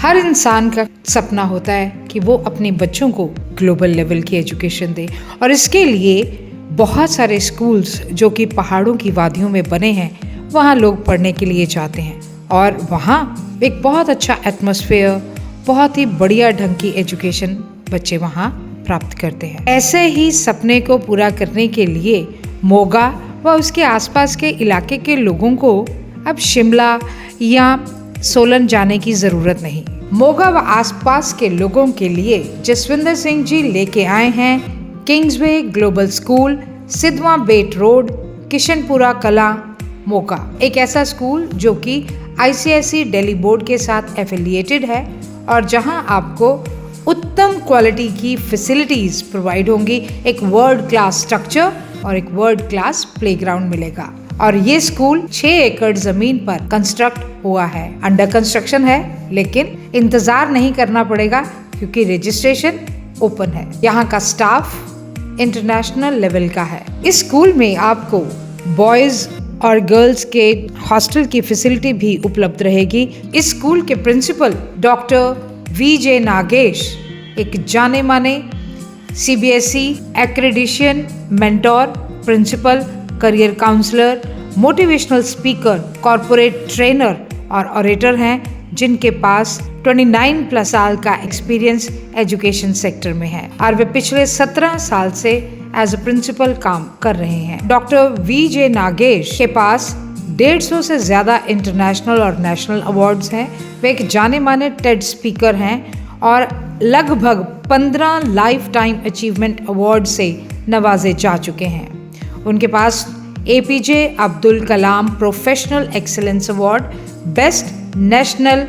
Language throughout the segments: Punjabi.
हर इंसान का सपना होता है कि वो अपने बच्चों को ग्लोबल लेवल की एजुकेशन दे और इसके लिए बहुत सारे स्कूल्स जो कि पहाड़ों की वादियों में बने हैं वहाँ लोग पढ़ने के लिए जाते हैं और वहाँ एक बहुत अच्छा एटमॉस्फेयर, बहुत ही बढ़िया ढंग की एजुकेशन बच्चे वहाँ प्राप्त करते हैं। ऐसे ही सपने को पूरा करने के लिए मोगा व उसके आसपास के इलाके के लोगों को अब शिमला या सोलन जाने की जरूरत नहीं। मोगा व आसपास के लोगों के लिए जसविंदर सिंह जी लेके आए हैं किंग्सवे ग्लोबल स्कूल, सिद्धवा बेट रोड, किशनपुरा कला, मोगा। एक ऐसा स्कूल जो कि ICSE दिल्ली बोर्ड के साथ एफिलिएटेड है और जहां आपको उत्तम क्वालिटी की फैसिलिटीज प्रोवाइड होंगी। एक वर्ल्ड क्लास स्ट्रक्चर और एक वर्ल्ड क्लास प्लेग्राउंड मिलेगा और ये स्कूल 6 एकड़ जमीन पर कंस्ट्रक्ट हुआ है, अंडर कंस्ट्रक्शन है, लेकिन इंतजार नहीं करना पड़ेगा क्योंकि रजिस्ट्रेशन ओपन है। यहाँ का स्टाफ इंटरनेशनल लेवल का है। इस स्कूल में आपको बॉयज और गर्ल्स के हॉस्टल की फैसिलिटी भी उपलब्ध रहेगी। इस स्कूल के प्रिंसिपल डॉक्टर VJ नागेश एक जाने माने CBSE accreditation mentor, principal, career counsellor, motivational speaker, corporate trainer और ऑरेटर हैं जिनके पास 29+ साल का एक्सपीरियंस एजुकेशन सेक्टर में है और वे पिछले 17 साल से एज अ प्रिंसिपल काम कर रहे हैं। डॉक्टर VJ नागेश के पास 150 से ज्यादा इंटरनेशनल और नेशनल अवार्ड्स हैं। वे एक जाने माने टेड स्पीकर हैं और लगभग 15 लाइफ टाइम अचीवमेंट अवार्ड से नवाजे जा चुके हैं। उनके पास APJ Abdul Kalam professional excellence award, best national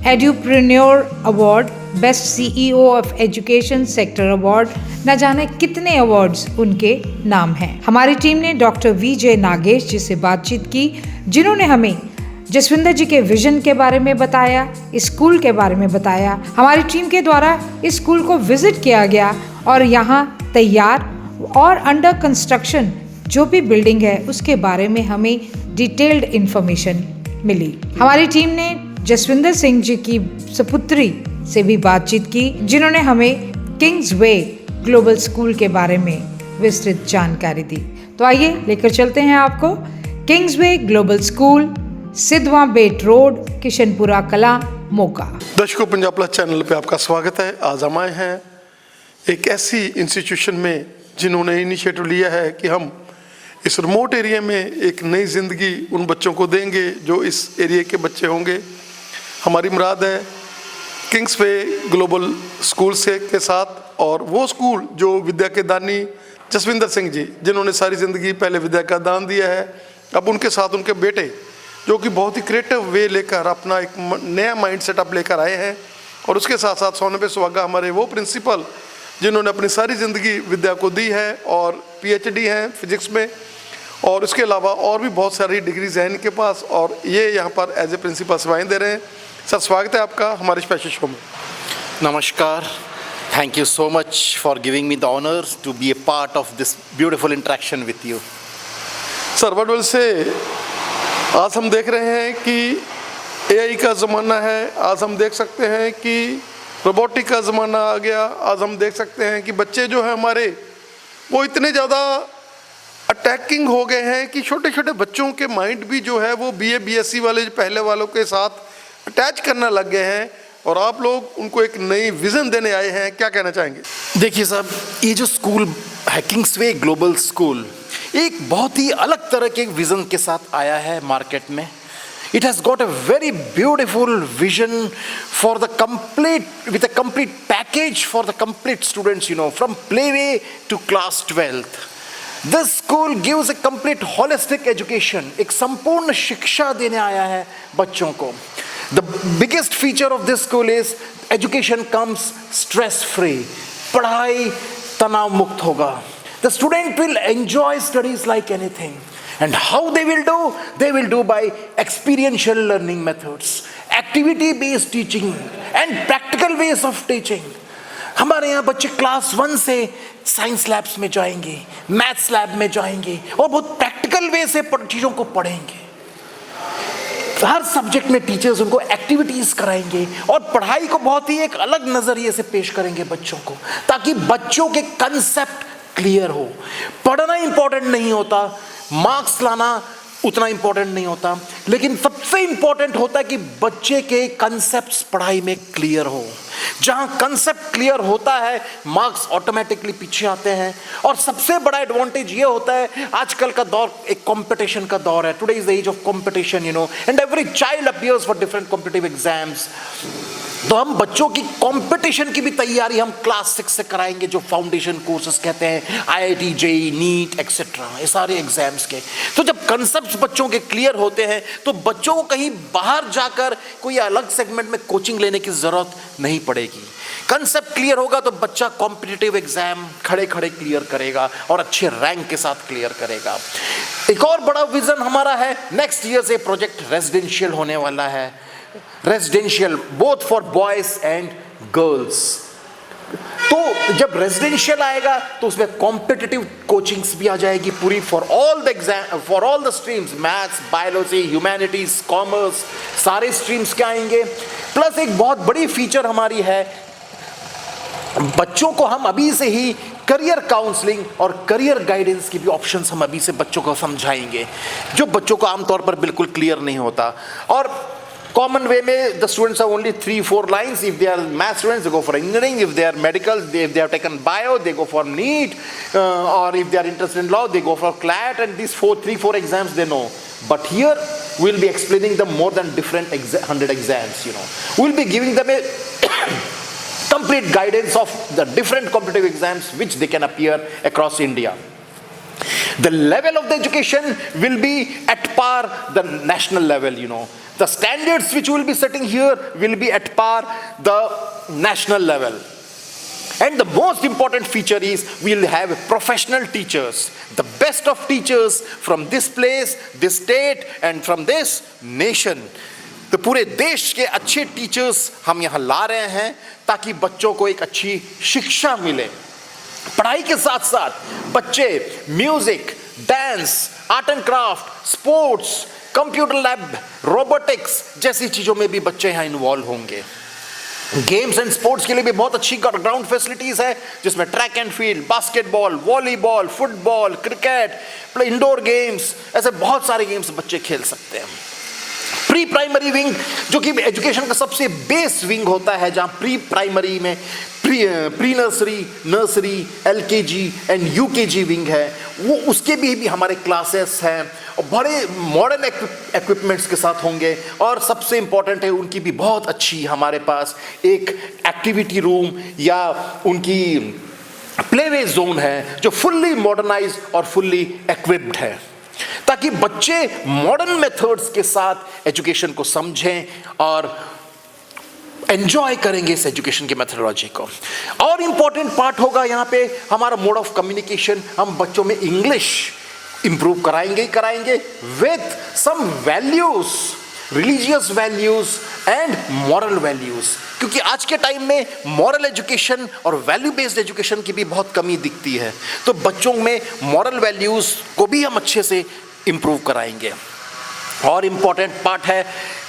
edupreneur award, best CEO of education sector award, न जाने कितने अवार्ड्स उनके नाम हैं। हमारी टीम ने डॉक्टर VJ नागेश जी से बातचीत की जिन्होंने हमें जसविंदर जी के विजन के बारे में बताया, इस स्कूल के बारे में बताया। हमारी टीम के द्वारा इस स्कूल को विजिट किया गया और यहाँ तैयार और अंडर कंस्ट्रक्शन जो भी बिल्डिंग है उसके बारे में हमें डिटेल्ड इंफॉर्मेशन मिली। हमारी टीम ने जसविंदर सिंह जी की सपुत्री से भी बातचीत की जिन्होंने हमें किंग्सवे ग्लोबल स्कूल के बारे में विस्तृत जानकारी दी। तो आइए लेकर चलते हैं आपको किंग्सवे ग्लोबल स्कूल, सिद्धवा बेट रोड, किशनपुरा कला, मोगा। दर्शकों, पंजाब प्लस चैनल पे आपका स्वागत है। आज हम आए हैं एक ऐसी इंस्टीट्यूशन में जिन्होंने इनिशिएटिव लिया है कि हम इस रिमोट एरिया में एक नई ज़िंदगी उन बच्चों को देंगे जो इस एरिया के बच्चे होंगे। हमारी मुराद है किंग्सवे ग्लोबल स्कूल से के साथ, और वो स्कूल जो विद्या के दानी जसविंदर सिंह जी जिन्होंने सारी ज़िंदगी पहले विद्या का दान दिया है, अब उनके साथ उनके बेटे जो कि बहुत ही क्रिएटिव वे लेकर अपना एक नया माइंड सेटअप लेकर आए हैं। और उसके साथ साथ सोने पे सुहागा हमारे वो प्रिंसिपल जिन्होंने अपनी सारी ज़िंदगी विद्या को दी है और PhD हैं फिजिक्स में, और इसके अलावा और भी बहुत सारी डिग्रीज हैं इनके पास, और ये यहाँ पर एज ए प्रिंसिपल सेवाएं दे रहे हैं। सर, स्वागत है आपका हमारे स्पेशल शो में। नमस्कार, thank you so much for giving me the honour to be a part of this beautiful interaction with you. Sir, Badwal से आज हम देख रहे हैं कि AI का ज़माना है, आज हम देख सकते हैं कि रोबोटिक का ज़माना आ गया, आज हम देख सकते हैं कि बच्चे जो हैं हमारे वो इतने ज़्यादा अटैकिंग हो गए हैं कि छोटे छोटे बच्चों के माइंड भी जो है वो BA BSc वाले पहले वालों के साथ अटैच करना लग गए हैं, और आप लोग उनको एक नई विज़न देने आए हैं। क्या कहना चाहेंगे? देखिए साहब, ये जो स्कूल है किंग्सवे ग्लोबल स्कूल एक बहुत ही अलग तरह के विज़न के साथ आया है मार्केट में। It has got a very beautiful vision for the with a complete package for the complete students, from playway to class 12th. This school gives a complete holistic education. एक संपूर्ण शिक्षा देने आया है बच्चों को। The biggest feature of this school is education comes stress free. पढ़ाई तनाव मुक्त होगा। The student will enjoy studies like anything. And how they will do? They will do by experiential learning methods, activity-based teaching and practical ways of teaching. हमारे यहाँ बच्चे क्लास 1 से साइंस लैब्स में जाएंगे, मैथ्स लैब में जाएंगे और बहुत प्रैक्टिकल वे से चीज़ों को पढ़ेंगे। हर सब्जेक्ट में टीचर्स उनको एक्टिविटीज कराएंगे और पढ़ाई को बहुत ही एक अलग नजरिए से पेश करेंगे बच्चों को, ताकि बच्चों के कंसेप्ट क्लियर हो। पढ़ना इंपॉर्टेंट नहीं होता, मार्क्स लाना उतना इंपॉर्टेंट नहीं होता, लेकिन सबसे इंपॉर्टेंट होता है कि बच्चे के कंसेप्ट्स पढ़ाई में क्लियर हो। जहां कंसेप्ट क्लियर होता है, मार्क्स ऑटोमेटिकली पीछे आते हैं। और सबसे बड़ा एडवांटेज ये होता है, आजकल का दौर एक कंपटीशन का दौर है। Today is the age of competition, and every child appears for different competitive exams. तो हम बच्चों की कंपटीशन की भी तैयारी हम क्लास 6 से कराएंगे, जो फाउंडेशन कोर्सेज कहते हैं, IIT, JEE, नीट एक्सेट्रा, ये सारे एग्जाम्स के। तो जब कंसेप्ट्स बच्चों के क्लियर होते हैं तो बच्चों को कहीं बाहर जाकर कोई अलग सेगमेंट में कोचिंग लेने की जरूरत नहीं पड़ेगी। कंसेप्ट क्लियर होगा तो बच्चा कॉम्पिटिटिव एग्जाम खड़े खड़े क्लियर करेगा और अच्छे रैंक के साथ क्लियर करेगा। एक और बड़ा विजन हमारा है, नेक्स्ट ईयर से प्रोजेक्ट रेजिडेंशियल होने वाला है। Residential both for boys and girls. तो जब रेजिडेंशियल आएगा तो उसमें कॉम्पिटिटिव कोचिंग्स भी आ जाएगी पूरी, for all the exam, for all the streams, maths, biology, humanities, commerce, सारे स्ट्रीम्स के आएंगे। प्लस एक बहुत बड़ी फीचर हमारी है, बच्चों को हम अभी से ही करियर काउंसलिंग और करियर गाइडेंस की भी ऑप्शंस हम अभी से बच्चों को समझाएंगे, जो बच्चों को आमतौर पर बिल्कुल क्लियर नहीं होता। और कॉमन वे में the students have only 3-4 lines. If they are math students, they go for engineering. If they are medical, if they have taken bio, they go for NEET, और if they are interested in law, they go for CLAT, and these 3-4 exams they know. But here we'll be explaining them more than different 100 exams. We'll be giving them a complete guidance of the different competitive exams which they can appear across India. The level of the education will be at par the national level. The standards which we will be setting here will be at par the national level. And the most important feature is we will have professional teachers, the best of teachers from this place, this state, and from this nation. तो पूरे देश के अच्छे टीचर्स हम यहाँ ला रहे हैं ताकि बच्चों को एक अच्छी शिक्षा मिले। पढ़ाई के साथ साथ बच्चे music, dance, art and craft, sports, computer lab, robotics जैसी चीजों में भी बच्चे यहाँ इन्वॉल्व होंगे। गेम्स एंड स्पोर्ट्स के लिए भी बहुत अच्छी ग्राउंड फैसिलिटीज है, जिसमें track and field, basketball, volleyball, football, cricket, indoor games, ऐसे बहुत सारे गेम्स बच्चे खेल सकते हैं। प्री प्राइमरी विंग, जो कि एजुकेशन का सबसे बेस विंग होता है, जहां प्री प्राइमरी में pre nursery, nursery, LKG and UKG wing है, वो उसके भी हमारे क्लासेस हैं और बड़े मॉडर्न इक्विपमेंट्स के साथ होंगे। और सबसे इंपॉर्टेंट है, उनकी भी बहुत अच्छी हमारे पास एक एक्टिविटी रूम या उनकी प्लेवे जोन है, जो फुल्ली मॉडर्नाइज और फुल्ली इक्विप्ड है, ताकि बच्चे मॉडर्न मेथड्स के साथ एजुकेशन को समझें और एंजॉय करेंगे इस एजुकेशन की मेथोडोलॉजी को। और इंपॉर्टेंट पार्ट होगा यहाँ पे हमारा मोड ऑफ कम्युनिकेशन। हम बच्चों में इंग्लिश इंप्रूव कराएंगे with some values, religious values and moral values, क्योंकि आज के टाइम में मॉरल एजुकेशन और वैल्यू बेस्ड एजुकेशन की भी बहुत कमी दिखती है। तो बच्चों में मॉरल वैल्यूज को भी हम अच्छे से इंप्रूव कराएंगे। और इंपॉर्टेंट पार्ट है,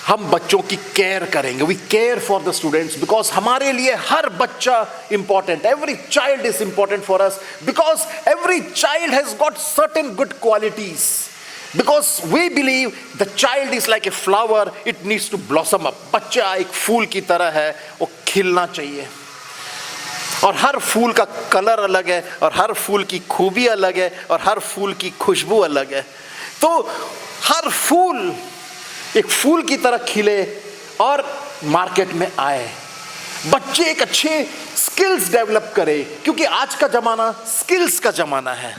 हम बच्चों की केयर करेंगे। We care for the students, because हमारे लिए हर बच्चा important, every child is important for us, because every child has got certain good qualities, because we believe the child is like a flower, it needs to blossom up. बच्चा एक फूल की तरह है, वो खिलना चाहिए, और हर फूल का कलर अलग है, और हर फूल की खूबी अलग है, और हर फूल की खुशबू अलग है। तो हर फूल एक फूल की तरह खिले और मार्केट में आए, बच्चे एक अच्छे स्किल्स डेवलप करें, क्योंकि आज का जमाना स्किल्स का जमाना है।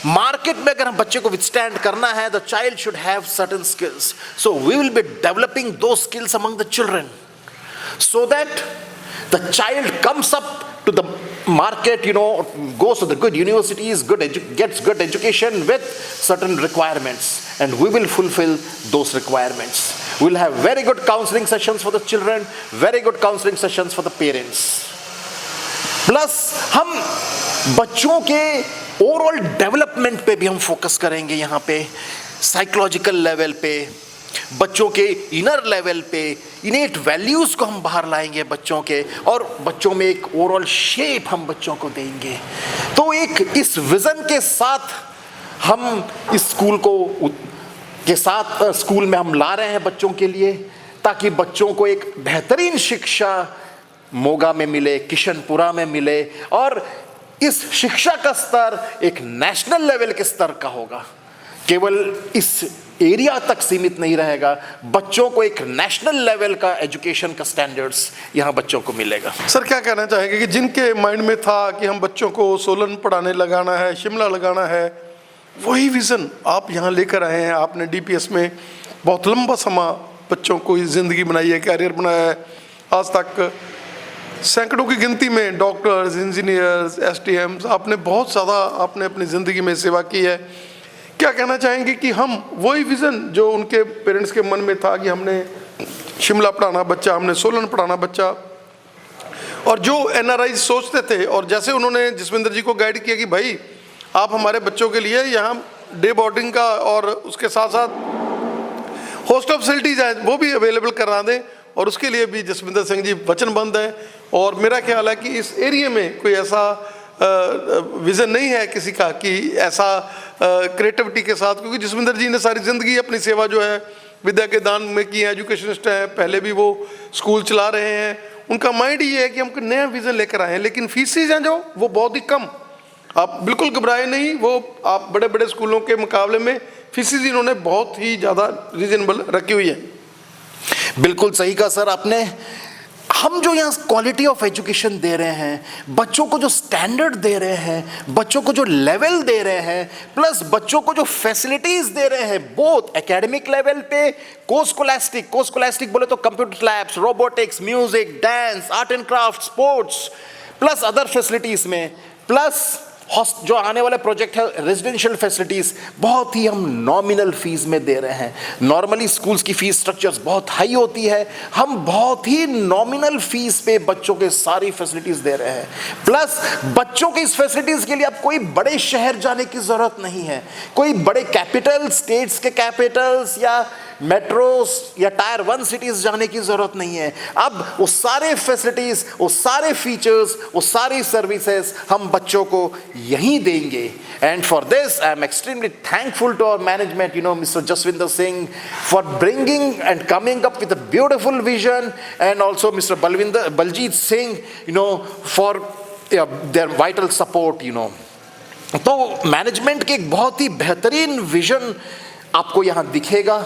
मार्केट में अगर हम बच्चे को विथस्टैंड करना है, the child should have certain skills, so we will be developing two skills among the children, so that the child comes up to the market, goes to the good universities, gets good education with certain requirements, and we will fulfill those requirements. We will have very good counseling sessions for the children, very good counseling sessions for the parents. Plus हम बच्चों के ओवरऑल डेवलपमेंट पे भी हम फोकस करेंगे यहाँ पे, साइकोलॉजिकल लेवल पे, बच्चों के इनर लेवल पे इनेट वैल्यूज़ को हम बाहर लाएंगे बच्चों के, और बच्चों में एक ओवरऑल शेप हम बच्चों को देंगे। तो एक इस विज़न के साथ हम इस स्कूल को के साथ स्कूल में हम ला रहे हैं बच्चों के लिए, ताकि बच्चों को एक बेहतरीन शिक्षा मोगा में मिले, किशनपुरा में मिले, और इस शिक्षा का स्तर एक नेशनल लेवल के स्तर का होगा। केवल इस एरिया तक सीमित नहीं रहेगा, बच्चों को एक नेशनल लेवल का एजुकेशन का स्टैंडर्ड्स यहाँ बच्चों को मिलेगा। सर क्या कहना चाहेंगे कि जिनके माइंड में था कि हम बच्चों को सोलन पढ़ाने लगाना है, शिमला लगाना है, वही विज़न आप यहाँ लेकर आए हैं। आपने डीपीएस में बहुत लंबा समय बच्चों को ज़िंदगी बनाई है, कैरियर बनाया है। आज तक सैकड़ों की गिनती में डॉक्टर्स, इंजीनियर्स, एसटीएम्स, आपने बहुत ज़्यादा आपने अपनी ज़िंदगी में सेवा की है। क्या कहना चाहेंगे कि हम वही विज़न जो उनके पेरेंट्स के मन में था कि हमने शिमला पढ़ाना बच्चा, हमने सोलन पढ़ाना बच्चा, और जो एनआरआई सोचते थे, और जैसे उन्होंने जसविंदर जी को गाइड किया कि भाई आप हमारे बच्चों के लिए यहाँ डे बोर्डिंग का और उसके साथ साथ हॉस्टल फैसिलिटीज़ हैं वो भी अवेलेबल करा दें, और उसके लिए भी जसविंदर सिंह जी वचनबद्ध हैं। और मेरा ख्याल है कि इस एरिया में कोई ऐसा विज़न नहीं है किसी का कि ऐसा क्रिएटिविटी के साथ, क्योंकि जसविंदर जी ने सारी ज़िंदगी अपनी सेवा जो है विद्या के दान में की है, एजुकेशनिस्ट हैं, पहले भी वो स्कूल चला रहे हैं। उनका माइंड ये है कि हम नया विज़न लेकर आए हैं, लेकिन फीसिस हैं जो वो बहुत ही कम। आप बिल्कुल घबराए नहीं, वो आप बड़े बड़े स्कूलों के मुकाबले में फीसिस इन्होंने बहुत ही ज़्यादा रीजनेबल रखी हुई है। बिल्कुल सही कहा सर आपने। हम जो यहाँ क्वालिटी ऑफ एजुकेशन दे रहे हैं, बच्चों को जो स्टैंडर्ड दे रहे हैं, बच्चों को जो लेवल दे रहे हैं, प्लस बच्चों को जो फैसिलिटीज दे रहे हैं, बोथ एकेडमिक लेवल पे, कोस्कोलास्टिक बोले तो computer labs, robotics, music, dance, art and craft, sports, plus other facilities में, प्लस जो आने वाले प्रोजेक्ट है रेजिडेंशियल फैसिलिटीज, बहुत ही हम नॉमिनल फीस में दे रहे हैं। नॉर्मली स्कूल्स की फीस स्ट्रक्चर्स बहुत हाई होती है, हम बहुत ही नॉमिनल फीस पे बच्चों के सारी फैसिलिटीज दे रहे हैं। प्लस बच्चों की इस फैसिलिटीज के लिए अब कोई बड़े शहर जाने की जरूरत नहीं है, कोई बड़े कैपिटल स्टेट्स के कैपिटल्स या मेट्रोस या टायर 1 सिटीज जाने की जरूरत नहीं है। अब वो सारे फैसिलिटीज, वो सारे फीचर्स, वो सारी सर्विसेज हम बच्चों को यहीं देंगे। And for this I am extremely thankful to our management, mister Jaswinder Singh, for bringing and coming up with a beautiful vision, and also mister Baljit Singh, for their vital support. तो मैनेजमेंट के एक बहुत ही बेहतरीन विजन आपको यहाँ दिखेगा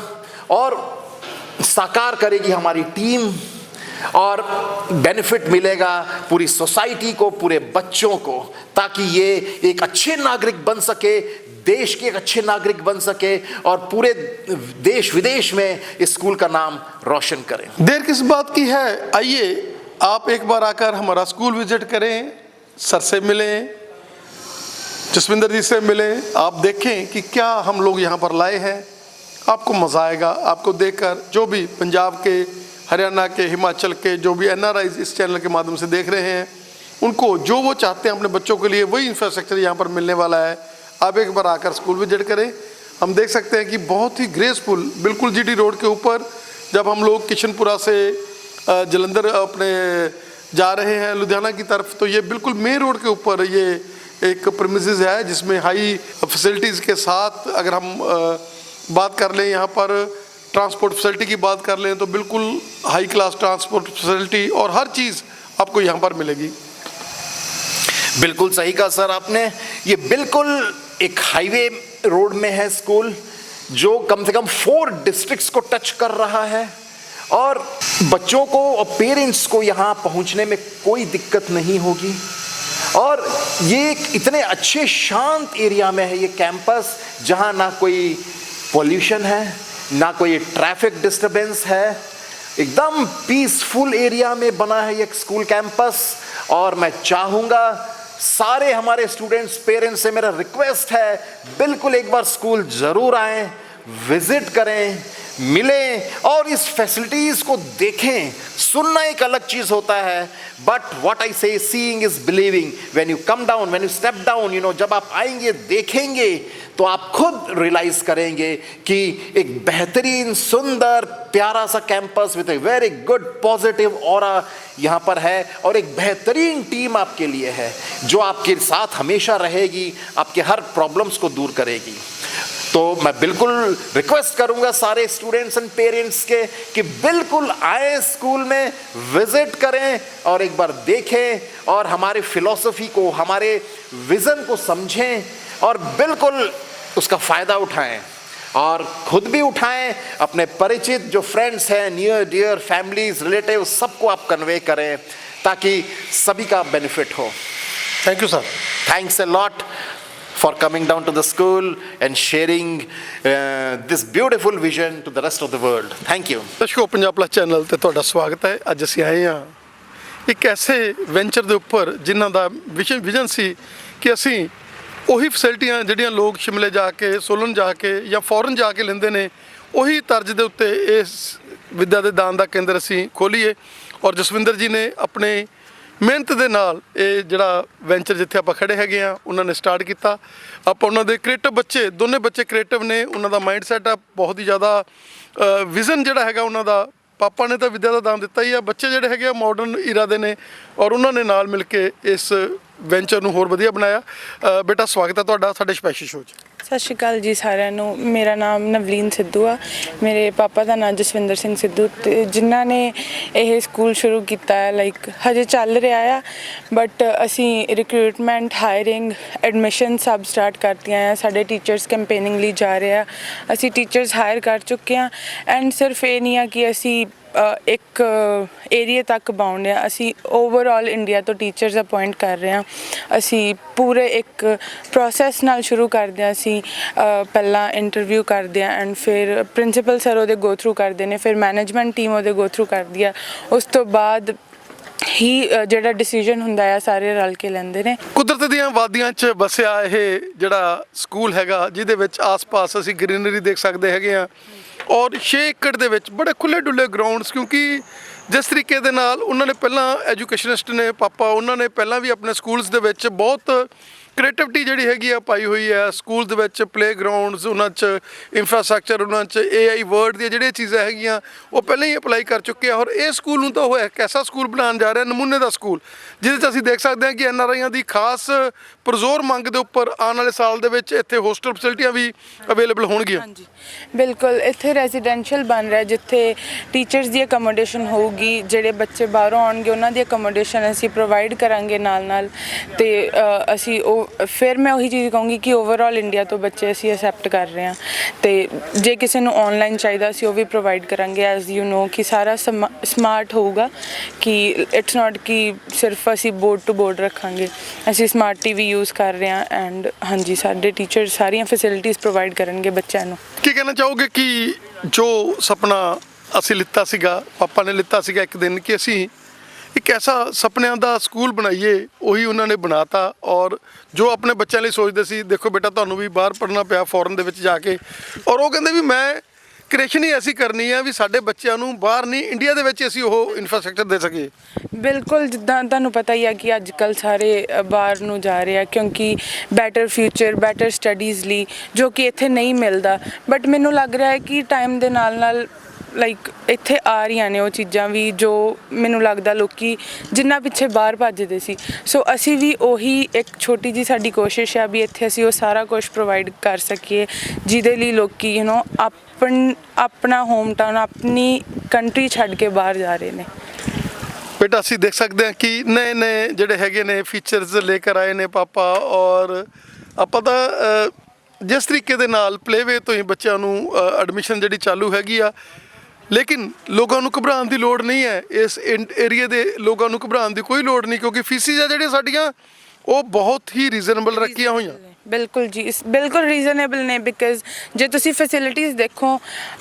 और साकार करेगी हमारी टीम, और बेनिफिट मिलेगा पूरी सोसाइटी को, पूरे बच्चों को, ताकि ये एक अच्छे नागरिक बन सके, देश के एक अच्छे नागरिक बन सके, और पूरे देश विदेश में इस स्कूल का नाम रोशन करें। देर किस बात की है, आइए आप एक बार आकर हमारा स्कूल विजिट करें, सर से मिलें, जसविंदर जी से मिलें, आप देखें कि क्या हम लोग यहाँ पर लाए हैं। आपको मज़ा आएगा आपको देखकर। जो भी पंजाब के, हरियाणा के, हिमाचल के जो भी एनआरआईज इस चैनल के माध्यम से देख रहे हैं, उनको जो वो चाहते हैं अपने बच्चों के लिए, वही इंफ्रास्ट्रक्चर यहाँ पर मिलने वाला है। आप एक बार आकर स्कूल विजिट करें। हम देख सकते हैं कि बहुत ही ग्रेसफुल, बिल्कुल जीटी रोड के ऊपर, जब हम लोग किशनपुरा से जलंधर अपने जा रहे हैं लुधियाना की तरफ, तो ये बिल्कुल मेन रोड के ऊपर ये एक प्रीमिसेस है, जिसमें हाई फैसिलिटीज़ के साथ, अगर हम बात कर लें यहाँ पर ट्रांसपोर्ट फैसिलिटी की बात कर लें, तो बिल्कुल हाई क्लास ट्रांसपोर्ट फैसिलिटी और हर चीज़ आपको यहाँ पर मिलेगी। बिल्कुल सही कहा सर आपने। ये बिल्कुल एक हाईवे रोड में है स्कूल, जो कम से कम 4 डिस्ट्रिक्ट्स को टच कर रहा है, और बच्चों को और पेरेंट्स को यहाँ पहुँचने में कोई दिक्कत नहीं होगी। और ये एक इतने अच्छे शांत एरिया में है ये कैंपस, जहाँ ना कोई पॉल्यूशन है, ना कोई ट्रैफिक डिस्टरबेंस है, एकदम पीसफुल एरिया में बना है ये स्कूल कैंपस। और मैं चाहूँगा सारे हमारे स्टूडेंट्स, पेरेंट्स से मेरा रिक्वेस्ट है, बिल्कुल एक बार स्कूल ज़रूर आएँ, विज़िट करें, मिलें और इस फैसिलिटीज़ को देखें। सुनना एक अलग चीज़ होता है, बट व्हाट आई से seeing is believing. When you come down, when you step down, you know, जब आप आएंगे देखेंगे तो आप खुद रियलाइज करेंगे कि एक बेहतरीन सुंदर प्यारा सा campus with a very good positive aura यहाँ पर है, और एक बेहतरीन टीम आपके लिए है जो आपके साथ हमेशा रहेगी, आपके हर प्रॉब्लम्स को दूर करेगी। तो मैं बिल्कुल रिक्वेस्ट करूंगा सारे स्टूडेंट्स एंड पेरेंट्स के कि बिल्कुल आए स्कूल में, विजिट करें और एक बार देखें और हमारे फिलॉसफी को, हमारे विजन को समझें और बिल्कुल उसका फ़ायदा उठाएं और खुद भी उठाएं। अपने परिचित जो फ्रेंड्स हैं, नियर डियर फैमिलीज, रिलेटिव, सबको आप कन्वे करें ताकि सभी का बेनिफिट हो। Thank you sir. Thanks a lot for coming down to the school and sharing this beautiful vision to the rest of the world. Thank you. ਦਰਸ਼ਕੋ, ਪੰਜਾਬ ਪਲੱਸ ਚੈਨਲ ਤੇ ਤੁਹਾਡਾ ਸਵਾਗਤ ਹੈ। ਅੱਜ ਅਸੀਂ ਆਏ ਹਾਂ ਇੱਕ ਐਸੇ ਵੈਂਚਰ ਦੇ ਉੱਪਰ ਜਿਨ੍ਹਾਂ ਦਾ ਵਿਜ਼ਨ ਸੀ ਕਿ ਅਸੀਂ ਉਹੀ ਫੈਸਿਲਿਟੀਆਂ ਜਿਹੜੀਆਂ ਲੋਕ ਸ਼ਿਮਲੇ ਜਾ ਕੇ, ਸੋਲਨ ਜਾ ਕੇ ਜਾਂ ਫੋਰਨ ਜਾ ਕੇ ਲੈਂਦੇ ਨੇ, ਉਹੀ ਤਰਜ਼ ਦੇ ਉੱਤੇ ਇਸ ਵਿੱਦਿਆ ਦੇ ਦਾਨ ਦਾ ਕੇਂਦਰ ਅਸੀਂ ਖੋਲ੍ਹੀਏ। ਔਰ ਜਸਵਿੰਦਰ ਜੀ ਨੇ ਆਪਣੇ ਮਿਹਨਤ ਦੇ ਨਾਲ ਇਹ ਜਿਹੜਾ ਵੈਂਚਰ ਜਿੱਥੇ ਆਪਾਂ ਖੜੇ ਹੈਗੇ ਆ ਉਹਨਾਂ ਨੇ ਸਟਾਰਟ ਕੀਤਾ। ਆਪਾਂ ਉਹਨਾਂ ਦੇ ਕ੍ਰੀਏਟਿਵ ਬੱਚੇ, ਦੋਨੇ ਬੱਚੇ ਕ੍ਰੀਏਟਿਵ ਨੇ, ਉਹਨਾਂ ਦਾ ਮਾਈਂਡ ਸੈਟ ਆ ਬਹੁਤ ਹੀ ਜ਼ਿਆਦਾ, ਵਿਜ਼ਨ ਜਿਹੜਾ ਹੈਗਾ ਉਹਨਾਂ ਦਾ, ਪਾਪਾ ਨੇ ਤਾਂ ਵਿੱਦਿਆ ਦਾ ਦਾਨ ਦਿੱਤਾ ਹੀ ਆ, ਬੱਚੇ ਜਿਹੜੇ ਹੈਗੇ ਆ ਮਾਡਰਨ ਈਰਾ ਦੇ ਨੇ ਔਰ ਉਹਨਾਂ ਨੇ ਨਾਲ ਮਿਲ ਕੇ ਇਸ ਵੈਂਚਰ ਨੂੰ ਹੋਰ ਵਧੀਆ ਬਣਾਇਆ। ਬੇਟਾ, ਸਵਾਗਤ ਹੈ ਤੁਹਾਡਾ ਸਾਡੇ ਸਪੈਸ਼ਲ ਸ਼ੋਅ 'ਚ। ਸਤਿ ਸ਼੍ਰੀ ਅਕਾਲ ਜੀ ਸਾਰਿਆਂ ਨੂੰ। ਮੇਰਾ ਨਾਮ ਨਵਲੀਨ ਸਿੱਧੂ ਆ। ਮੇਰੇ ਪਾਪਾ ਦਾ ਨਾਮ ਜਸਵਿੰਦਰ ਸਿੰਘ ਸਿੱਧੂ, ਤੇ ਜਿਨ੍ਹਾਂ ਨੇ ਇਹ ਸਕੂਲ ਸ਼ੁਰੂ ਕੀਤਾ ਹੈ, ਲਾਈਕ ਹਜੇ ਚੱਲ ਰਿਹਾ ਆ, ਬਟ ਅਸੀਂ ਰਿਕਰੂਟਮੈਂਟ, ਹਾਇਰਿੰਗ, ਐਡਮਿਸ਼ਨ ਸਭ ਸਟਾਰਟ ਕਰਤੀਆਂ ਆ। ਸਾਡੇ ਟੀਚਰਸ ਕੈਂਪੇਨਿੰਗ ਲਈ ਜਾ ਰਹੇ ਆ, ਅਸੀਂ ਟੀਚਰਸ ਹਾਇਰ ਕਰ ਚੁੱਕੇ ਹਾਂ। ਐਂਡ ਸਿਰਫ ਇਹ ਨਹੀਂ ਆ ਕਿ ਅਸੀਂ ਇੱਕ ਏਰੀਏ ਤੱਕ ਬਾਉਂਡ ਆ, ਅਸੀਂ ਓਵਰਆਲ ਇੰਡੀਆ ਤੋਂ ਟੀਚਰਸ ਅਪੁਆਇੰਟ ਕਰ ਰਹੇ ਹਾਂ। ਅਸੀਂ ਪੂਰੇ ਇੱਕ ਪ੍ਰੋਸੈਸ ਨਾਲ ਸ਼ੁਰੂ ਕਰਦੇ ਹਾਂ। ਅਸੀਂ ਪਹਿਲਾਂ ਇੰਟਰਵਿਊ ਕਰਦੇ ਹਾਂ ਐਂਡ ਫਿਰ ਪ੍ਰਿੰਸੀਪਲ ਸਰ ਉਹਦੇ ਗੋ ਥਰੂ ਕਰਦੇ ਨੇ, ਫਿਰ ਮੈਨੇਜਮੈਂਟ ਟੀਮ ਉਹਦੇ ਗੋ ਥਰੂ ਕਰਦੀ ਆ। ਉਸ ਤੋਂ ਬਾਅਦ ਹੀ ਜਿਹੜਾ ਡਿਸੀਜਨ ਹੁੰਦਾ ਆ ਸਾਰੇ ਰਲ ਕੇ ਲੈਂਦੇ ਨੇ। ਕੁਦਰਤ ਦੀਆਂ ਵਾਦੀਆਂ 'ਚ ਵਸਿਆ ਇਹ ਜਿਹੜਾ ਸਕੂਲ ਹੈਗਾ, ਜਿਹਦੇ ਵਿੱਚ ਆਸ-ਪਾਸ ਅਸੀਂ ਗ੍ਰੀਨਰੀ ਦੇਖ ਸਕਦੇ ਹੈਗੇ ਆ ਔਰ 6 ਏਕੜ ਦੇ ਵਿੱਚ ਬੜੇ ਖੁੱਲ੍ਹੇ ਡੁੱਲੇ ਗਰਾਊਂਡਸ, ਕਿਉਂਕਿ ਜਿਸ ਤਰੀਕੇ ਦੇ ਨਾਲ ਉਹਨਾਂ ਨੇ ਪਹਿਲਾਂ ਐਜੂਕੇਸ਼ਨਿਸਟ ਨੇ ਪਾਪਾ, ਉਹਨਾਂ ਨੇ ਪਹਿਲਾਂ ਵੀ ਆਪਣੇ ਸਕੂਲਸ ਦੇ ਵਿੱਚ ਬਹੁਤ ਕ੍ਰੀਏਟਿਵਿਟੀ ਜਿਹੜੀ ਹੈਗੀ ਆ ਪਾਈ ਹੋਈ ਹੈ। ਸਕੂਲ ਦੇ ਵਿੱਚ ਪਲੇ ਗਰਾਊਂਡਸ, ਉਹਨਾਂ 'ਚ ਇੰਫਰਾਸਟਰਕਚਰ, ਉਹਨਾਂ 'ਚ AI ਵਰਡ ਦੀਆਂ ਜਿਹੜੀਆਂ ਚੀਜ਼ਾਂ ਹੈਗੀਆਂ ਉਹ ਪਹਿਲਾਂ ਹੀ ਅਪਲਾਈ ਕਰ ਚੁੱਕੇ ਆ। ਔਰ ਇਹ ਸਕੂਲ ਨੂੰ ਤਾਂ ਉਹ ਇੱਕ ਐਸਾ ਸਕੂਲ ਬਣਾਉਣ ਜਾ ਰਿਹਾ, ਨਮੂਨੇ ਦਾ ਸਕੂਲ, ਜਿਹਦੇ 'ਚ ਅਸੀਂ ਦੇਖ ਸਕਦੇ ਹਾਂ ਕਿ NRIਆਂ ਦੀ ਖਾਸ ਪੁਰਜ਼ੋਰ ਮੰਗ ਦੇ ਉੱਪਰ ਆਉਣ ਵਾਲੇ ਸਾਲ ਦੇ ਵਿੱਚ ਇੱਥੇ ਹੋਸਟਲ ਫੈਸਿਲਿਟੀਆਂ ਵੀ ਅਵੇਲੇਬਲ ਹੋਣਗੀਆਂ। ਹਾਂਜੀ ਬਿਲਕੁਲ, ਇੱਥੇ ਰੈਜ਼ੀਡੈਂਸ਼ੀਅਲ ਬਣ ਰਿਹਾ ਜਿੱਥੇ ਟੀਚਰਸ ਦੀ ਅਕੋਮੋਡੇਸ਼ਨ ਹੋਊਗੀ, ਜਿਹੜੇ ਬੱਚੇ ਬਾਹਰੋਂ ਆਉਣਗੇ ਉਹਨਾਂ ਦੀ ਅਕੋਮੋਡੇਸ਼ਨ ਅਸੀਂ ਪ੍ਰੋਵਾਈਡ ਕਰਾਂਗੇ ਨਾਲ। ਤੇ ਅਸੀਂ ਉਹ ਫਿਰ ਮੈਂ ਉਹੀ ਚੀਜ਼ ਕਹੂੰਗੀ ਕਿ ਓਵਰਆਲ ਇੰਡੀਆ ਤੋਂ ਬੱਚੇ ਅਸੀਂ ਅਸੈਪਟ ਕਰ ਰਹੇ ਹਾਂ, ਤੇ ਜੇ ਕਿਸੇ ਨੂੰ ਆਨਲਾਈਨ ਚਾਹੀਦਾ ਅਸੀਂ ਉਹ ਵੀ ਪ੍ਰੋਵਾਈਡ ਕਰਾਂਗੇ। ਐਜ਼ ਯੂ ਨੋ ਕਿ ਸਾਰਾ ਸਮਾਰਟ ਹੋਊਗਾ, ਕਿ ਇਟਸ ਨਾਟ ਕਿ ਸਿਰਫ ਅਸੀਂ ਬੋਰਡ ਟੂ ਬੋਰਡ ਰੱਖਾਂਗੇ, ਅਸੀਂ ਸਮਾਰਟ TV ਯੂਜ਼ ਕਰ ਰਹੇ ਹਾਂ। ਐਂਡ ਹਾਂਜੀ, ਸਾਡੇ ਟੀਚਰ ਸਾਰੀਆਂ ਫੈਸਿਲਿਟੀਜ਼ ਪ੍ਰੋਵਾਈਡ ਕਰਨਗੇ ਬੱਚਿਆਂ ਨੂੰ। ਕੀ ਕਹਿਣਾ ਚਾਹੋਗੇ ਕਿ ਜੋ ਸੁਪਨਾ ਅਸੀਂ ਲਿੱਤਾ ਸੀਗਾ, ਪਾਪਾ ਨੇ ਲਿੱਤਾ ਸੀਗਾ ਇੱਕ ਦਿਨ, ਕਿ ਅਸੀਂ ਇੱਕ ਐਸਾ ਸੁਪਨਿਆਂ ਦਾ ਸਕੂਲ ਬਣਾਈਏ, ਉਹੀ ਉਹਨਾਂ ਨੇ ਬਣਾਤਾ। ਔਰ ਜੋ ਆਪਣੇ ਬੱਚਿਆਂ ਲਈ ਸੋਚਦੇ ਸੀ, ਦੇਖੋ ਬੇਟਾ ਤੁਹਾਨੂੰ ਵੀ ਬਾਹਰ ਪੜ੍ਹਨਾ ਪਿਆ ਫੋਰਨ ਦੇ ਵਿੱਚ ਜਾ ਕੇ, ਔਰ ਉਹ ਕਹਿੰਦੇ ਵੀ ਮੈਂ ਕ੍ਰੀਏਸ਼ਨ ਹੀ ਐਸੀ ਕਰਨੀ ਆ ਵੀ ਸਾਡੇ ਬੱਚਿਆਂ ਨੂੰ ਬਾਹਰ ਨਹੀਂ, ਇੰਡੀਆ ਦੇ ਵਿੱਚ ਅਸੀਂ ਉਹ ਇਨਫਰਾਸਟ੍ਰਕਚਰ ਦੇ ਸਕੀਏ। ਬਿਲਕੁਲ, ਜਿੱਦਾਂ ਤੁਹਾਨੂੰ ਪਤਾ ਹੀ ਆ ਕਿ ਅੱਜ ਕੱਲ੍ਹ ਸਾਰੇ ਬਾਹਰ ਨੂੰ ਜਾ ਰਹੇ ਆ, ਕਿਉਂਕਿ ਬੈਟਰ ਫਿਊਚਰ, ਬੈਟਰ ਸਟੱਡੀਜ਼ ਲਈ, ਜੋ ਕਿ ਇੱਥੇ ਨਹੀਂ ਮਿਲਦਾ। ਬਟ ਮੈਨੂੰ ਲੱਗ ਰਿਹਾ ਹੈ ਕਿ ਟਾਈਮ ਦੇ ਨਾਲ ਲਾਈਕ ਇੱਥੇ ਆ ਰਹੀਆਂ ਨੇ ਉਹ ਚੀਜ਼ਾਂ ਵੀ ਜੋ ਮੈਨੂੰ ਲੱਗਦਾ ਲੋਕੀ ਜਿੰਨਾ ਪਿੱਛੇ ਬਾਹਰ ਭੱਜਦੇ ਸੀ। ਸੋ ਅਸੀਂ ਵੀ ਉਹੀ ਇੱਕ ਛੋਟੀ ਜਿਹੀ ਸਾਡੀ ਕੋਸ਼ਿਸ਼ ਆ ਵੀ ਇੱਥੇ ਅਸੀਂ ਉਹ ਸਾਰਾ ਕੁਛ ਪ੍ਰੋਵਾਈਡ ਕਰ ਸਕੀਏ, ਜਿਹਦੇ ਲਈ ਲੋਕੀ ਆਪਣਾ ਹੋਮ ਟਾਊਨ, ਆਪਣੀ ਕੰਟਰੀ ਛੱਡ ਕੇ ਬਾਹਰ ਜਾ ਰਹੇ ਨੇ। ਬੇਟਾ, ਅਸੀਂ ਦੇਖ ਸਕਦੇ ਹਾਂ ਕਿ ਨਏ ਜਿਹੜੇ ਹੈਗੇ ਨੇ ਫੀਚਰਸ ਲੈ ਕਰ ਆਏ ਨੇ ਪਾਪਾ, ਔਰ ਆਪਾਂ ਤਾਂ ਜਿਸ ਤਰੀਕੇ ਦੇ ਨਾਲ ਪਲੇਵੇ ਤੋਂ ਹੀ ਬੱਚਿਆਂ ਨੂੰ ਐਡਮਿਸ਼ਨ ਜਿਹੜੀ ਚਾਲੂ ਹੈਗੀ ਆ, ਲੇਕਿਨ ਲੋਕਾਂ ਨੂੰ ਘਬਰਾਉਣ ਦੀ ਲੋੜ ਨਹੀਂ ਹੈ। ਇਸ ਏਰੀਏ ਦੇ ਲੋਕਾਂ ਨੂੰ ਘਬਰਾਉਣ ਦੀ ਕੋਈ ਲੋੜ ਨਹੀਂ, ਕਿਉਂਕਿ ਫੀਸਿਸ ਆ ਜਿਹੜੀਆਂ ਸਾਡੀਆਂ ਉਹ ਬਹੁਤ ਹੀ ਰੀਜ਼ਨੇਬਲ ਰੱਖੀਆਂ ਹੋਈਆਂ। ਬਿਲਕੁਲ ਜੀ, ਬਿਲਕੁਲ ਰੀਜ਼ਨੇਬਲ ਨੇ। ਬਿਕਾਜ਼ ਜੇ ਤੁਸੀਂ ਫੈਸਿਲਿਟੀਜ਼ ਦੇਖੋ,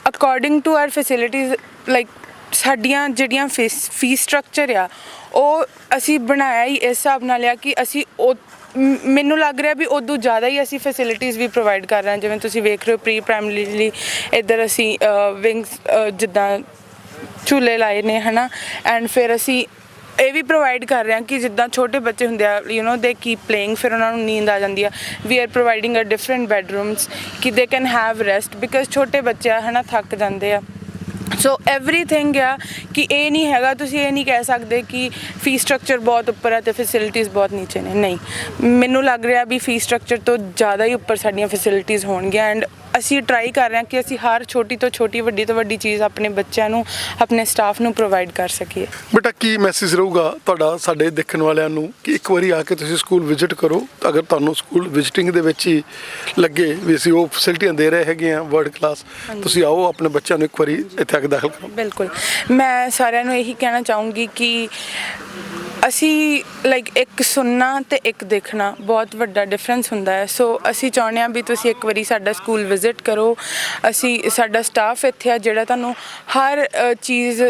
according to our facilities, like ਸਾਡੀਆਂ ਜਿਹੜੀਆਂ ਫੀਸ ਸਟਰਕਚਰ ਆ ਉਹ ਅਸੀਂ ਬਣਾਇਆ ਹੀ ਇਸ ਹਿਸਾਬ ਨਾਲ ਆ ਕਿ ਅਸੀਂ ਉਹ ਮੈਨੂੰ ਲੱਗ ਰਿਹਾ ਵੀ ਉਦੋਂ ਜ਼ਿਆਦਾ ਹੀ ਅਸੀਂ ਫੈਸਿਲਿਟੀਜ਼ ਵੀ ਪ੍ਰੋਵਾਈਡ ਕਰ ਰਹੇ ਹਾਂ। ਜਿਵੇਂ ਤੁਸੀਂ ਵੇਖ ਰਹੇ ਹੋ ਪ੍ਰੀ ਪ੍ਰਾਇਮਰੀ ਲਈ ਇੱਧਰ ਅਸੀਂ ਵਿੰਗਸ ਜਿੱਦਾਂ ਝੂਲੇ ਲਾਏ ਨੇ ਹੈ ਨਾ, ਐਂਡ ਫਿਰ ਅਸੀਂ ਇਹ ਵੀ ਪ੍ਰੋਵਾਈਡ ਕਰ ਰਹੇ ਹਾਂ ਕਿ ਜਿੱਦਾਂ ਛੋਟੇ ਬੱਚੇ ਹੁੰਦੇ ਆ ਦੇ ਕੀਪ ਪਲੇਇੰਗ, ਫਿਰ ਉਹਨਾਂ ਨੂੰ ਨੀਂਦ ਆ ਜਾਂਦੀ ਆ। We are providing a different bedrooms ਕਿ they can have rest because ਛੋਟੇ ਬੱਚੇ ਆ ਹੈ ਨਾ, ਥੱਕ ਜਾਂਦੇ ਆ। ਸੋ ਐਵਰੀਥਿੰਗ ਆ ਕਿ ਇਹ ਨਹੀਂ ਹੈਗਾ, ਤੁਸੀਂ ਇਹ ਨਹੀਂ ਕਹਿ ਸਕਦੇ ਕਿ ਫੀਸ ਸਟਰਕਚਰ ਬਹੁਤ ਉੱਪਰ ਹੈ ਅਤੇ ਫੈਸਿਲਿਟੀਜ਼ ਬਹੁਤ ਨੀਚੇ ਨੇ। ਨਹੀਂ, ਮੈਨੂੰ ਲੱਗ ਰਿਹਾ ਵੀ ਫੀਸ ਸਟਰਕਚਰ ਤੋਂ ਜ਼ਿਆਦਾ ਹੀ ਉੱਪਰ ਸਾਡੀਆਂ ਫੈਸਿਲਿਟੀਜ਼ ਹੋਣਗੀਆਂ। ਐਂਡ ਅਸੀਂ ਟਰਾਈ ਕਰ ਰਹੇ ਹਾਂ ਕਿ ਅਸੀਂ ਹਰ ਛੋਟੀ ਤੋਂ ਛੋਟੀ ਵੱਡੀ ਤੋਂ ਵੱਡੀ ਚੀਜ਼ ਆਪਣੇ ਬੱਚਿਆਂ ਨੂੰ, ਆਪਣੇ ਸਟਾਫ ਨੂੰ ਪ੍ਰੋਵਾਈਡ ਕਰ ਸਕੀਏ। ਬੇਟਾ ਕੀ ਮੈਸੇਜ ਰਹੂਗਾ ਤੁਹਾਡਾ ਸਾਡੇ ਦੇਖਣ ਵਾਲਿਆਂ ਨੂੰ ਕਿ ਇੱਕ ਵਾਰੀ ਆ ਕੇ ਤੁਸੀਂ ਸਕੂਲ ਵਿਜ਼ਿਟ ਕਰੋ, ਅਗਰ ਤੁਹਾਨੂੰ ਸਕੂਲ ਵਿਜ਼ਿਟਿੰਗ ਦੇ ਵਿੱਚ ਹੀ ਲੱਗੇ ਵੀ ਅਸੀਂ ਉਹ ਫੈਸਿਲਿਟੀਆਂ ਦੇ ਰਹੇ ਹੈਗੇ ਆ ਵਰਲਡ ਕਲਾਸ, ਤੁਸੀਂ ਆਓ ਆਪਣੇ ਬੱਚਿਆਂ ਨੂੰ ਇੱਕ ਵਾਰੀ ਇੱਥੇ ਆ ਕੇ ਦਾਖਲ ਕਰੋ। ਬਿਲਕੁਲ, ਮੈਂ ਸਾਰਿਆਂ ਨੂੰ ਇਹੀ ਕਹਿਣਾ ਚਾਹੂੰਗੀ ਕਿ ਅਸੀਂ ਇੱਕ ਸੁਣਨਾ ਅਤੇ ਇੱਕ ਦੇਖਣਾ ਬਹੁਤ ਵੱਡਾ ਡਿਫਰੈਂਸ ਹੁੰਦਾ ਹੈ। ਸੋ ਅਸੀਂ ਚਾਹੁੰਦੇ ਹਾਂ ਵੀ ਤੁਸੀਂ ਇੱਕ ਵਾਰੀ ਸਾਡਾ ਸਕੂਲ ਵਿਜ਼ਿਟ ਕਰੋ। ਸਾਡਾ ਸਟਾਫ ਇੱਥੇ ਆ ਜਿਹੜਾ ਤੁਹਾਨੂੰ ਹਰ ਚੀਜ਼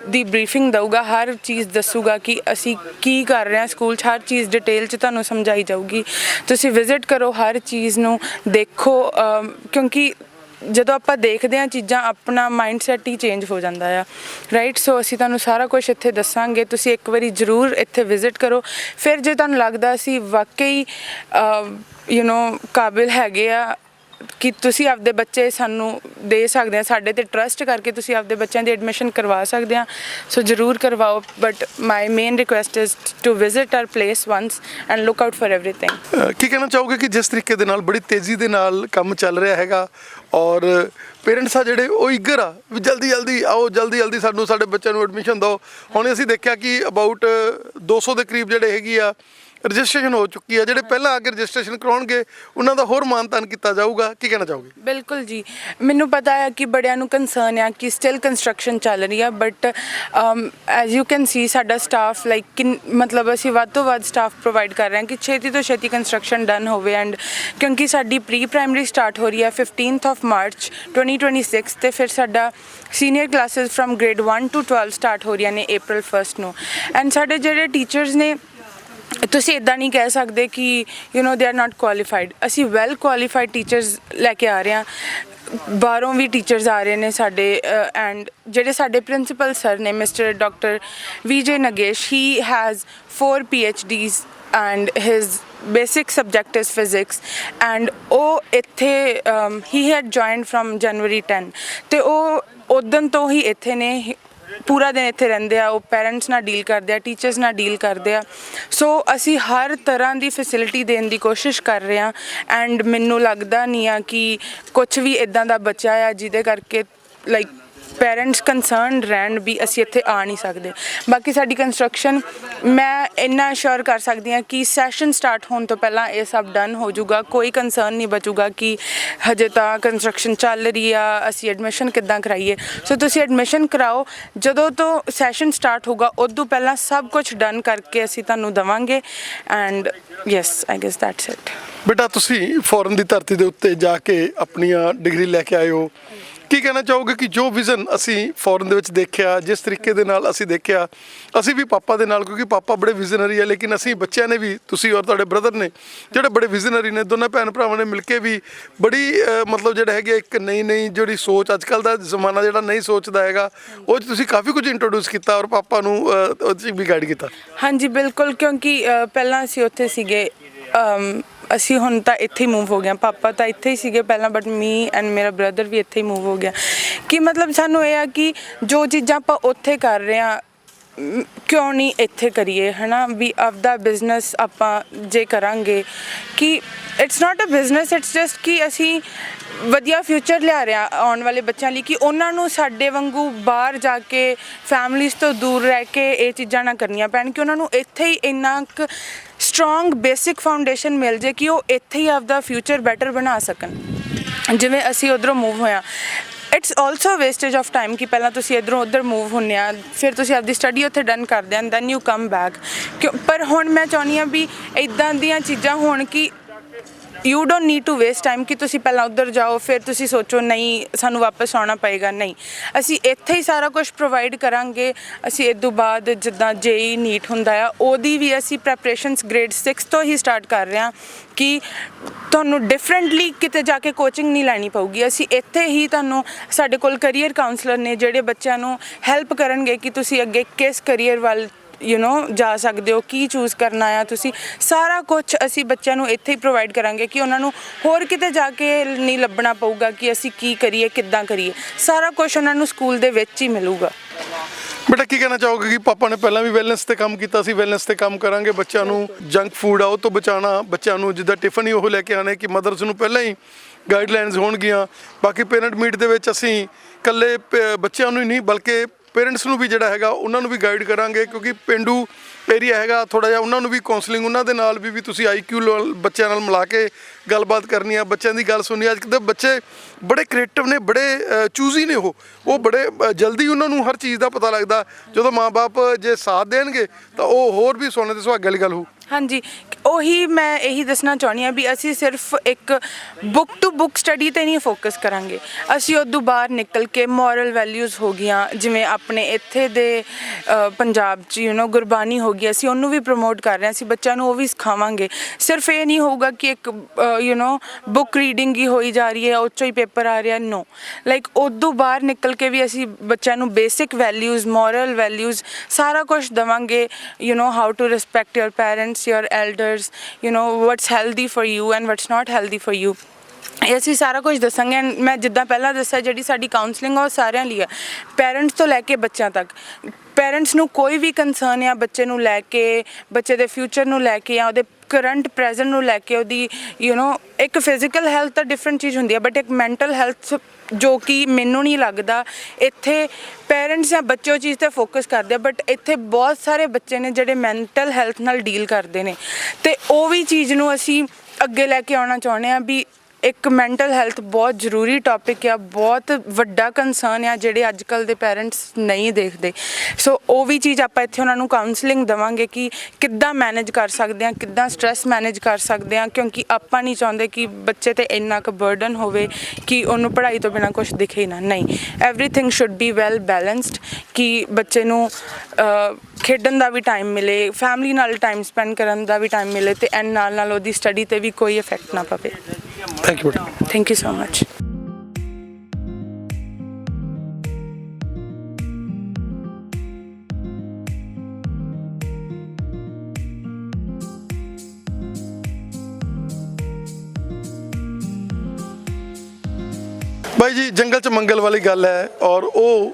ਦੀ ਬਰੀਫਿੰਗ ਦਊਗਾ, ਹਰ ਚੀਜ਼ ਦੱਸੂਗਾ ਕਿ ਅਸੀਂ ਕੀ ਕਰ ਰਹੇ ਹਾਂ ਸਕੂਲ 'ਚ, ਹਰ ਚੀਜ਼ ਡਿਟੇਲ 'ਚ ਤੁਹਾਨੂੰ ਸਮਝਾਈ ਜਾਊਗੀ। ਤੁਸੀਂ ਵਿਜ਼ਿਟ ਕਰੋ, ਹਰ ਚੀਜ਼ ਨੂੰ ਦੇਖੋ, ਕਿਉਂਕਿ ਜਦੋਂ ਆਪਾਂ ਦੇਖਦੇ ਹਾਂ ਚੀਜ਼ਾਂ ਆਪਣਾ ਮਾਈਂਡ ਸੈਟ ਹੀ ਚੇਂਜ ਹੋ ਜਾਂਦਾ ਆ, ਰਾਈਟ। ਸੋ ਅਸੀਂ ਤੁਹਾਨੂੰ ਸਾਰਾ ਕੁਝ ਇੱਥੇ ਦੱਸਾਂਗੇ, ਤੁਸੀਂ ਇੱਕ ਵਾਰੀ ਜ਼ਰੂਰ ਇੱਥੇ ਵਿਜ਼ਿਟ ਕਰੋ। ਫਿਰ ਜੇ ਤੁਹਾਨੂੰ ਲੱਗਦਾ ਅਸੀਂ ਵਾਕਈ ਕਾਬਿਲ ਹੈਗੇ ਆ ਕਿ ਤੁਸੀਂ ਆਪਦੇ ਬੱਚੇ ਸਾਨੂੰ ਦੇ ਸਕਦੇ ਆ, ਸਾਡੇ ਤੇ ਟਰਸਟ ਕਰਕੇ ਤੁਸੀਂ ਆਪਦੇ ਬੱਚਿਆਂ ਦੀ ਐਡਮਿਸ਼ਨ ਕਰਵਾ ਸਕਦੇ ਆ, ਸੋ ਜ਼ਰੂਰ ਕਰਵਾਓ। But my main request is to visit our place once and look out for everything. ਕੀ ਕਹਿਣਾ ਚਾਹੋਗੇ ਕਿ ਜਿਸ ਤਰੀਕੇ ਦੇ ਨਾਲ ਬੜੀ ਤੇਜ਼ੀ ਦੇ ਨਾਲ ਕੰਮ ਚੱਲ ਰਿਹਾ ਹੈਗਾ ਔਰ ਪੇਰੈਂਟਸ ਆ ਜਿਹੜੇ ਉਹ ਈਗਰ ਆ ਵੀ ਜਲਦੀ ਆਓ, ਜਲਦੀ ਸਾਨੂੰ ਸਾਡੇ ਬੱਚਿਆਂ ਨੂੰ ਐਡਮਿਸ਼ਨ ਦਿਓ। ਹੁਣ ਅਸੀਂ ਦੇਖਿਆ ਕਿ ਅਬਾਊਟ 200 ਦੇ ਕਰੀਬ ਜਿਹੜੇ ਹੈਗੀ ਆ ਰਜਿਸਟ੍ਰੇਸ਼ਨ ਹੋ ਚੁੱਕੀ ਹੈ। ਜਿਹੜੇ ਪਹਿਲਾਂ ਆ ਕੇ ਰਜਿਸਟ੍ਰੇਸ਼ਨ ਕਰਾਉਣਗੇ ਉਹਨਾਂ ਦਾ ਹੋਰ ਮਾਨਤਾਨ ਕੀਤਾ ਜਾਊਗਾ। ਕੀ ਕਹਿਣਾ ਚਾਹੋਗੇ? ਬਿਲਕੁਲ ਜੀ, ਮੈਨੂੰ ਪਤਾ ਹੈ ਕਿ ਬੜਿਆਂ ਨੂੰ ਕੰਸਰਨ ਆ ਕਿ ਸਟਿਲ ਕੰਸਟਰਕਸ਼ਨ ਚੱਲ ਰਹੀ ਆ, ਬਟ ਐਜ਼ ਯੂ ਕੈਨ ਸੀ ਸਾਡਾ ਸਟਾਫ ਮਤਲਬ ਅਸੀਂ ਵੱਧ ਤੋਂ ਵੱਧ ਸਟਾਫ ਪ੍ਰੋਵਾਈਡ ਕਰ ਰਹੇ ਹਾਂ ਕਿ ਛੇਤੀ ਤੋਂ ਛੇਤੀ ਕੰਸਟਰਕਸ਼ਨ ਡਨ ਹੋਵੇ। ਐਂਡ ਕਿਉਂਕਿ ਸਾਡੀ ਪ੍ਰੀ ਪ੍ਰਾਇਮਰੀ ਸਟਾਰਟ ਹੋ ਰਹੀ ਹੈ 15th of March 2026 ਅਤੇ ਫਿਰ ਸਾਡਾ senior classes from grade 1 to 12 start ਹੋ ਰਹੀਆਂ ਨੇ April 1 ਨੂੰ। ਐਂਡ ਸਾਡੇ ਜਿਹੜੇ ਟੀਚਰਸ ਨੇ, ਤੁਸੀਂ ਇੱਦਾਂ ਨਹੀਂ ਕਹਿ ਸਕਦੇ ਕਿ ਦੇ ਆਰ ਨਾਟ ਕੁਆਲੀਫਾਈਡ। ਅਸੀਂ ਵੈਲ ਕੁਆਲੀਫਾਈਡ ਟੀਚਰਸ ਲੈ ਕੇ ਆ ਰਹੇ ਹਾਂ, ਬਾਹਰੋਂ ਵੀ ਟੀਚਰਸ ਆ ਰਹੇ ਨੇ ਸਾਡੇ। ਐਂਡ ਜਿਹੜੇ ਸਾਡੇ ਪ੍ਰਿੰਸੀਪਲ ਸਰ ਨੇ mister doctor VJ Nagesh, he has 4 PhDs and his basic subject is physics, and ਉਹ ਇੱਥੇ he had joined from January 10 ਅਤੇ ਉਹ ਉਦੋਂ ਤੋਂ ਹੀ ਇੱਥੇ ਨੇ, ਪੂਰਾ ਦਿਨ ਇੱਥੇ ਰਹਿੰਦੇ ਆ। ਉਹ ਪੈਰੈਂਟਸ ਨਾਲ ਡੀਲ ਕਰਦੇ ਆ, ਟੀਚਰਸ ਨਾਲ ਡੀਲ ਕਰਦੇ ਆ। ਸੋ ਅਸੀਂ ਹਰ ਤਰ੍ਹਾਂ ਦੀ ਫੈਸਿਲਿਟੀ ਦੇਣ ਦੀ ਕੋਸ਼ਿਸ਼ ਕਰ ਰਹੇ ਹਾਂ। ਐਂਡ ਮੈਨੂੰ ਲੱਗਦਾ ਨਹੀਂ ਆ ਕਿ ਕੁਛ ਵੀ ਇੱਦਾਂ ਦਾ ਬੱਚਾ ਆ ਜਿਹਦੇ ਕਰਕੇ ਪੈਰੈਂਟਸ ਕੰਸਰਨ ਰਹਿਣ ਵੀ ਅਸੀਂ ਇੱਥੇ ਆ ਨਹੀਂ ਸਕਦੇ। ਬਾਕੀ ਸਾਡੀ ਕੰਸਟਰਕਸ਼ਨ, ਮੈਂ ਇੰਨਾ ਅਸ਼ੋਰ ਕਰ ਸਕਦੀ ਹਾਂ ਕਿ ਸੈਸ਼ਨ ਸਟਾਰਟ ਹੋਣ ਤੋਂ ਪਹਿਲਾਂ ਇਹ ਸਭ ਡਨ ਹੋ ਜਾਊਗਾ। ਕੋਈ ਕੰਸਰਨ ਨਹੀਂ ਬਚੂਗਾ ਕਿ ਹਜੇ ਤਾਂ ਕੰਸਟਰਕਸ਼ਨ ਚੱਲ ਰਹੀ ਆ, ਅਸੀਂ ਐਡਮਿਸ਼ਨ ਕਿੱਦਾਂ ਕਰਾਈਏ। ਸੋ ਤੁਸੀਂ ਐਡਮਿਸ਼ਨ ਕਰਾਓ, ਜਦੋਂ ਤੋਂ ਸੈਸ਼ਨ ਸਟਾਰਟ ਹੋਊਗਾ ਉਦੋਂ ਪਹਿਲਾਂ ਸਭ ਕੁਝ ਡਨ ਕਰਕੇ ਅਸੀਂ ਤੁਹਾਨੂੰ ਦੇਵਾਂਗੇ। And yes, I guess that's it. ਬੇਟਾ ਤੁਸੀਂ ਫੋਰਨ ਦੀ ਧਰਤੀ ਦੇ ਉੱਤੇ ਜਾ ਕੇ ਆਪਣੀਆਂ ਡਿਗਰੀ ਲੈ ਕੇ ਆਏ ਹੋ, ਕੀ ਕਹਿਣਾ ਚਾਹੋਗੇ ਕਿ ਜੋ ਵਿਜ਼ਨ ਅਸੀਂ ਫੋਰਨ ਦੇ ਵਿੱਚ ਦੇਖਿਆ, ਜਿਸ ਤਰੀਕੇ ਦੇ ਨਾਲ ਅਸੀਂ ਦੇਖਿਆ, ਅਸੀਂ ਵੀ ਪਾਪਾ ਦੇ ਨਾਲ, ਕਿਉਂਕਿ ਪਾਪਾ ਬੜੇ ਵਿਜ਼ਨਰੀ ਹੈ, ਲੇਕਿਨ ਅਸੀਂ ਬੱਚਿਆਂ ਨੇ ਵੀ, ਤੁਸੀਂ ਔਰ ਤੁਹਾਡੇ ਬ੍ਰਦਰ ਨੇ ਜਿਹੜੇ ਬੜੇ ਵਿਜ਼ਨਰੀ ਨੇ, ਦੋਨਾਂ ਭੈਣ ਭਰਾਵਾਂ ਨੇ ਮਿਲ ਕੇ ਵੀ ਬੜੀ ਮਤਲਬ ਜਿਹੜਾ ਹੈਗਾ ਇੱਕ ਨਈ ਜਿਹੜੀ ਸੋਚ, ਅੱਜ ਕੱਲ੍ਹ ਦਾ ਜ਼ਮਾਨਾ ਜਿਹੜਾ ਨਹੀਂ ਸੋਚਦਾ ਹੈਗਾ, ਉਹ 'ਚ ਤੁਸੀਂ ਕਾਫੀ ਕੁਝ ਇੰਟਰੋਡਿਊਸ ਕੀਤਾ ਔਰ ਪਾਪਾ ਨੂੰ ਉਹ 'ਚ ਵੀ ਗਾਈਡ ਕੀਤਾ। ਹਾਂਜੀ ਬਿਲਕੁਲ, ਕਿਉਂਕਿ ਪਹਿਲਾਂ ਅਸੀਂ ਉੱਥੇ ਸੀਗੇ, ਅਸੀਂ ਹੁਣ ਤਾਂ ਇੱਥੇ ਹੀ ਮੂਵ ਹੋ ਗਿਆ। ਪਾਪਾ ਤਾਂ ਇੱਥੇ ਹੀ ਸੀਗੇ ਪਹਿਲਾਂ, ਬਟ ਮੀ ਐਂਡ ਮੇਰਾ ਬ੍ਰਦਰ ਵੀ ਇੱਥੇ ਹੀ ਮੂਵ ਹੋ ਗਿਆ। ਕਿ ਮਤਲਬ ਸਾਨੂੰ ਇਹ ਆ ਕਿ ਜੋ ਚੀਜ਼ਾਂ ਆਪਾਂ ਉੱਥੇ ਕਰ ਰਹੇ ਹਾਂ ਕਿਉਂ ਨਹੀਂ ਇੱਥੇ ਕਰੀਏ, ਹੈ ਨਾ। ਵੀ ਆਪਦਾ ਬਿਜ਼ਨਸ ਆਪਾਂ ਜੇ ਕਰਾਂਗੇ ਕਿ it's not a business, it's just ਕਿ ਅਸੀਂ ਵਧੀਆ ਫਿਊਚਰ ਲਿਆ ਰਹੇ ਹਾਂ ਆਉਣ ਵਾਲੇ ਬੱਚਿਆਂ ਲਈ, ਕਿ ਉਹਨਾਂ ਨੂੰ ਸਾਡੇ ਵਾਂਗੂ ਬਾਹਰ ਜਾ ਕੇ ਫੈਮਲੀਜ਼ ਤੋਂ ਦੂਰ ਰਹਿ ਕੇ ਇਹ ਚੀਜ਼ਾਂ ਨਾ ਕਰਨੀਆਂ ਪੈਣ, ਕਿ ਉਹਨਾਂ ਨੂੰ ਇੱਥੇ ਹੀ ਇੰਨਾ ਕੁ ਸਟਰੋਂਗ ਬੇਸਿਕ ਫਾਊਂਡੇਸ਼ਨ ਮਿਲ ਜੇ ਕਿ ਉਹ ਇੱਥੇ ਹੀ ਆਪਦਾ ਫਿਊਚਰ ਬੈਟਰ ਬਣਾ ਸਕਣ। ਜਿਵੇਂ ਅਸੀਂ ਉੱਧਰੋਂ ਮੂਵ ਹੋਇਆ, it's also wastage of time ਕਿ ਪਹਿਲਾਂ ਤੁਸੀਂ ਇੱਧਰੋਂ ਉੱਧਰ ਮੂਵ ਹੁੰਦੇ ਆ, ਫਿਰ ਤੁਸੀਂ ਆਪਦੀ ਸਟੱਡੀ ਉੱਥੇ ਡਨ ਕਰਦੇ ਆ, ਦੈਨ ਯੂ ਕਮ ਬੈਕ। ਪਰ ਹੁਣ ਮੈਂ ਚਾਹੁੰਦੀ ਹਾਂ ਵੀ ਇੱਦਾਂ ਦੀਆਂ ਚੀਜ਼ਾਂ ਹੋਣ ਕਿ you don't need to waste time ਕਿ ਤੁਸੀਂ ਪਹਿਲਾਂ ਉੱਧਰ ਜਾਓ ਫਿਰ ਤੁਸੀਂ ਸੋਚੋ ਨਹੀਂ ਸਾਨੂੰ ਵਾਪਸ ਆਉਣਾ ਪਏਗਾ। ਨਹੀਂ, ਅਸੀਂ ਇੱਥੇ ਹੀ ਸਾਰਾ ਕੁਝ ਪ੍ਰੋਵਾਈਡ ਕਰਾਂਗੇ। ਅਸੀਂ ਇਹ ਤੋਂ ਬਾਅਦ ਜਿੱਦਾਂ JEE ਨੀਟ ਹੁੰਦਾ ਆ ਉਹਦੀ ਵੀ ਅਸੀਂ ਪ੍ਰੈਪਰੇਸ਼ਨਸ ਗ੍ਰੇਡ 6 ਤੋਂ ਹੀ ਸਟਾਰਟ ਕਰ ਰਹੇ ਹਾਂ ਕਿ ਤੁਹਾਨੂੰ ਡਿਫਰੈਂਟਲੀ ਕਿਤੇ ਜਾ ਕੇ ਕੋਚਿੰਗ ਨਹੀਂ ਲੈਣੀ ਪਊਗੀ। ਅਸੀਂ ਇੱਥੇ ਹੀ ਤੁਹਾਨੂੰ ਸਾਡੇ ਕੋਲ ਕਰੀਅਰ ਕਾਉਂਸਲਰ ਨੇ ਜਿਹੜੇ ਬੱਚਿਆਂ ਨੂੰ ਹੈਲਪ ਕਰਨਗੇ ਕਿ ਤੁਸੀਂ ਅੱਗੇ ਕਿਸ ਕਰੀਅਰ ਵੱਲ ਜਾ ਸਕਦੇ ਹੋ, ਕੀ ਚੂਜ਼ ਕਰਨਾ ਆ ਤੁਸੀਂ। ਸਾਰਾ ਕੁਝ ਅਸੀਂ ਬੱਚਿਆਂ ਨੂੰ ਇੱਥੇ ਹੀ ਪ੍ਰੋਵਾਈਡ ਕਰਾਂਗੇ ਕਿ ਉਹਨਾਂ ਨੂੰ ਹੋਰ ਕਿਤੇ ਜਾ ਕੇ ਨਹੀਂ ਲੱਭਣਾ ਪਊਗਾ ਕਿ ਅਸੀਂ ਕੀ ਕਰੀਏ, ਕਿੱਦਾਂ ਕਰੀਏ। ਸਾਰਾ ਕੁਝ ਉਹਨਾਂ ਨੂੰ ਸਕੂਲ ਦੇ ਵਿੱਚ ਹੀ ਮਿਲੂਗਾ। ਬੇਟਾ ਕੀ ਕਹਿਣਾ ਚਾਹੋਗੇ ਕਿ ਪਾਪਾ ਨੇ ਪਹਿਲਾਂ ਵੀ ਵੈਲਨੈਸ ਤੇ ਕੰਮ ਕੀਤਾ ਸੀ, ਵੈਲਨੈਸ ਤੇ ਕੰਮ ਕਰਾਂਗੇ, ਬੱਚਿਆਂ ਨੂੰ ਜੰਕ ਫੂਡ ਆ ਉਹ ਤੋਂ ਬਚਾਉਣਾ, ਬੱਚਿਆਂ ਨੂੰ ਜਿੱਦਾਂ ਟਿਫਨ ਹੀ ਉਹ ਲੈ ਕੇ ਆਣੇ ਕਿ ਮਦਰਸ ਨੂੰ ਪਹਿਲਾਂ ਹੀ ਗਾਈਡਲਾਈਨਸ ਹੋਣਗੀਆਂ। ਬਾਕੀ ਪੇਰੈਂਟ ਮੀਟ ਦੇ ਵਿੱਚ ਅਸੀਂ ਇਕੱਲੇ ਬੱਚਿਆਂ ਨੂੰ ਹੀ ਨਹੀਂ ਬਲਕਿ ਪੇਰੈਂਟਸ ਨੂੰ ਵੀ ਜਿਹੜਾ ਹੈਗਾ ਉਹਨਾਂ ਨੂੰ ਵੀ ਗਾਈਡ ਕਰਾਂਗੇ ਕਿਉਂਕਿ ਪੇਂਡੂ ਏਰੀਆ ਹੈਗਾ ਥੋੜ੍ਹਾ ਜਿਹਾ, ਉਹਨਾਂ ਨੂੰ ਵੀ ਕਾਉਂਸਲਿੰਗ ਉਹਨਾਂ ਦੇ ਨਾਲ ਵੀ ਤੁਸੀਂ IQ ਬੱਚਿਆਂ ਨਾਲ ਮਿਲਾ ਕੇ ਗੱਲਬਾਤ ਕਰਨੀ ਆ, ਬੱਚਿਆਂ ਦੀ ਗੱਲ ਸੁਣਨੀ। ਅੱਜ ਕੱਲ੍ਹ ਦੇ ਬੱਚੇ ਬੜੇ ਕ੍ਰੀਏਟਿਵ ਨੇ, ਬੜੇ ਚੂਜ਼ੀ ਨੇ, ਉਹ ਬੜੇ ਜਲਦੀ ਉਹਨਾਂ ਨੂੰ ਹਰ ਚੀਜ਼ ਦਾ ਪਤਾ ਲੱਗਦਾ। ਜਦੋਂ ਮਾਂ-ਬਾਪ ਜੇ ਸਾਥ ਦੇਣਗੇ ਤਾਂ ਉਹ ਹੋਰ ਵੀ ਸੋਨੇ 'ਤੇ ਸੁਹਾਗੇ ਵਾਲੀ ਗੱਲ ਹੋ। ਹਾਂਜੀ, ਉਹੀ ਮੈਂ ਇਹੀ ਦੱਸਣਾ ਚਾਹੁੰਦੀ ਹਾਂ ਵੀ ਅਸੀਂ ਸਿਰਫ ਇੱਕ ਬੁੱਕ ਟੂ ਬੁੱਕ ਸਟੱਡੀ 'ਤੇ ਨਹੀਂ ਫੋਕਸ ਕਰਾਂਗੇ। ਅਸੀਂ ਉਦੋਂ ਬਾਹਰ ਨਿਕਲ ਕੇ ਮੋਰਲ ਵੈਲਿਊਜ਼ ਹੋ ਗਈਆਂ, ਜਿਵੇਂ ਆਪਣੇ ਇੱਥੇ ਦੇ ਪੰਜਾਬ 'ਚ ਗੁਰਬਾਣੀ ਹੋ ਗਈ, ਅਸੀਂ ਉਹਨੂੰ ਵੀ ਪ੍ਰਮੋਟ ਕਰ ਰਹੇ ਹਾਂ। ਅਸੀਂ ਬੱਚਿਆਂ ਨੂੰ ਉਹ ਵੀ ਸਿਖਾਵਾਂਗੇ। ਸਿਰਫ ਇਹ ਨਹੀਂ ਹੋਊਗਾ ਕਿ ਇੱਕ ਬੁੱਕ ਰੀਡਿੰਗ ਹੀ ਹੋਈ ਜਾ ਰਹੀ ਹੈ, ਉਹ 'ਚੋਂ ਹੀ ਪੇਪਰ ਆ ਰਿਹਾ। ਨੋ, ਲਾਈਕ ਉਦੋਂ ਬਾਹਰ ਨਿਕਲ ਕੇ ਵੀ ਅਸੀਂ ਬੱਚਿਆਂ ਨੂੰ ਬੇਸਿਕ ਵੈਲਿਊਜ਼, ਮੋਰਲ ਵੈਲਿਊਜ਼ ਸਾਰਾ ਕੁਝ ਦੇਵਾਂਗੇ। How to respect your parents, your elders, what's healthy for you and what's not healthy for you। ਇਹ ਅਸੀਂ ਸਾਰਾ ਕੁਝ ਦੱਸਾਂਗੇ। ਮੈਂ ਜਿੱਦਾਂ ਪਹਿਲਾਂ ਦੱਸਿਆ ਜਿਹੜੀ ਸਾਡੀ ਕਾਉਂਸਲਿੰਗ ਆ ਉਹ ਸਾਰਿਆਂ ਲਈ ਆ, ਪੈਰੈਂਟਸ ਤੋਂ ਲੈ ਕੇ ਬੱਚਿਆਂ ਤੱਕ। ਪੈਰੈਂਟਸ ਨੂੰ ਕੋਈ ਵੀ ਕੰਸਰਨ ਆ ਬੱਚੇ ਨੂੰ ਲੈ ਕੇ, ਬੱਚੇ ਦੇ ਫਿਊਚਰ ਨੂੰ ਲੈ ਕੇ ਜਾਂ ਉਹਦੇ ਕਰੰਟ ਪ੍ਰੈਜ਼ੈਂਟ ਨੂੰ ਲੈ ਕੇ, ਉਹਦੀ ਇੱਕ ਫਿਜ਼ੀਕਲ ਹੈਲਥ ਤਾਂ ਡਿਫਰੈਂਟ ਚੀਜ਼ ਹੁੰਦੀ ਹੈ ਬਟ ਇੱਕ ਮੈਂਟਲ ਹੈਲਥ ਜੋ ਕਿ ਮੈਨੂੰ ਨਹੀਂ ਲੱਗਦਾ ਇੱਥੇ ਪੇਰੈਂਟਸ ਜਾਂ ਬੱਚੇ ਉਹ ਚੀਜ਼ 'ਤੇ ਫੋਕਸ ਕਰਦੇ ਆ। ਬਟ ਇੱਥੇ ਬਹੁਤ ਸਾਰੇ ਬੱਚੇ ਨੇ ਜਿਹੜੇ ਮੈਂਟਲ ਹੈਲਥ ਨਾਲ ਡੀਲ ਕਰਦੇ ਨੇ ਅਤੇ ਉਹ ਵੀ ਚੀਜ਼ ਨੂੰ ਅਸੀਂ ਅੱਗੇ ਲੈ ਕੇ ਆਉਣਾ ਚਾਹੁੰਦੇ ਹਾਂ ਵੀ ਇੱਕ ਮੈਂਟਲ ਹੈਲਥ ਬਹੁਤ ਜ਼ਰੂਰੀ ਟੌਪਿਕ ਆ, ਬਹੁਤ ਵੱਡਾ ਕੰਸਰਨ ਆ ਜਿਹੜੇ ਅੱਜ ਕੱਲ੍ਹ ਦੇ ਪੈਰੈਂਟਸ ਨਹੀਂ ਦੇਖਦੇ। ਸੋ ਉਹ ਵੀ ਚੀਜ਼ ਆਪਾਂ ਇੱਥੇ ਉਹਨਾਂ ਨੂੰ ਕਾਉਂਸਲਿੰਗ ਦੇਵਾਂਗੇ ਕਿ ਕਿੱਦਾਂ ਮੈਨੇਜ ਕਰ ਸਕਦੇ ਹਾਂ, ਕਿੱਦਾਂ ਸਟ੍ਰੈਸ ਮੈਨੇਜ ਕਰ ਸਕਦੇ ਹਾਂ, ਕਿਉਂਕਿ ਆਪਾਂ ਨਹੀਂ ਚਾਹੁੰਦੇ ਕਿ ਬੱਚੇ 'ਤੇ ਇੰਨਾ ਕੁ ਬਰਡਨ ਹੋਵੇ ਕਿ ਉਹਨੂੰ ਪੜ੍ਹਾਈ ਤੋਂ ਬਿਨਾਂ ਕੁਛ ਦਿਖੇ ਹੀ ਨਾ। ਨਹੀਂ, everything should be well balanced ਕਿ ਬੱਚੇ ਨੂੰ ਖੇਡਣ ਦਾ ਵੀ ਟਾਈਮ ਮਿਲੇ, ਫੈਮਿਲੀ ਨਾਲ ਟਾਈਮ ਸਪੈਂਡ ਕਰਨ ਦਾ ਵੀ ਟਾਈਮ ਮਿਲੇ ਅਤੇ ਐਂਡ ਨਾਲ ਨਾਲ ਉਹਦੀ ਸਟੱਡੀ 'ਤੇ ਵੀ ਕੋਈ ਇਫੈਕਟ ਨਾ ਪਵੇ। ਥੈਂਕ ਯੂ ਬੇਟਾ। Thank you so much. ਬਾਈ ਜੀ ਜੰਗਲ 'ਚ ਮੰਗਲ ਵਾਲੀ ਗੱਲ ਹੈ ਔਰ ਉਹ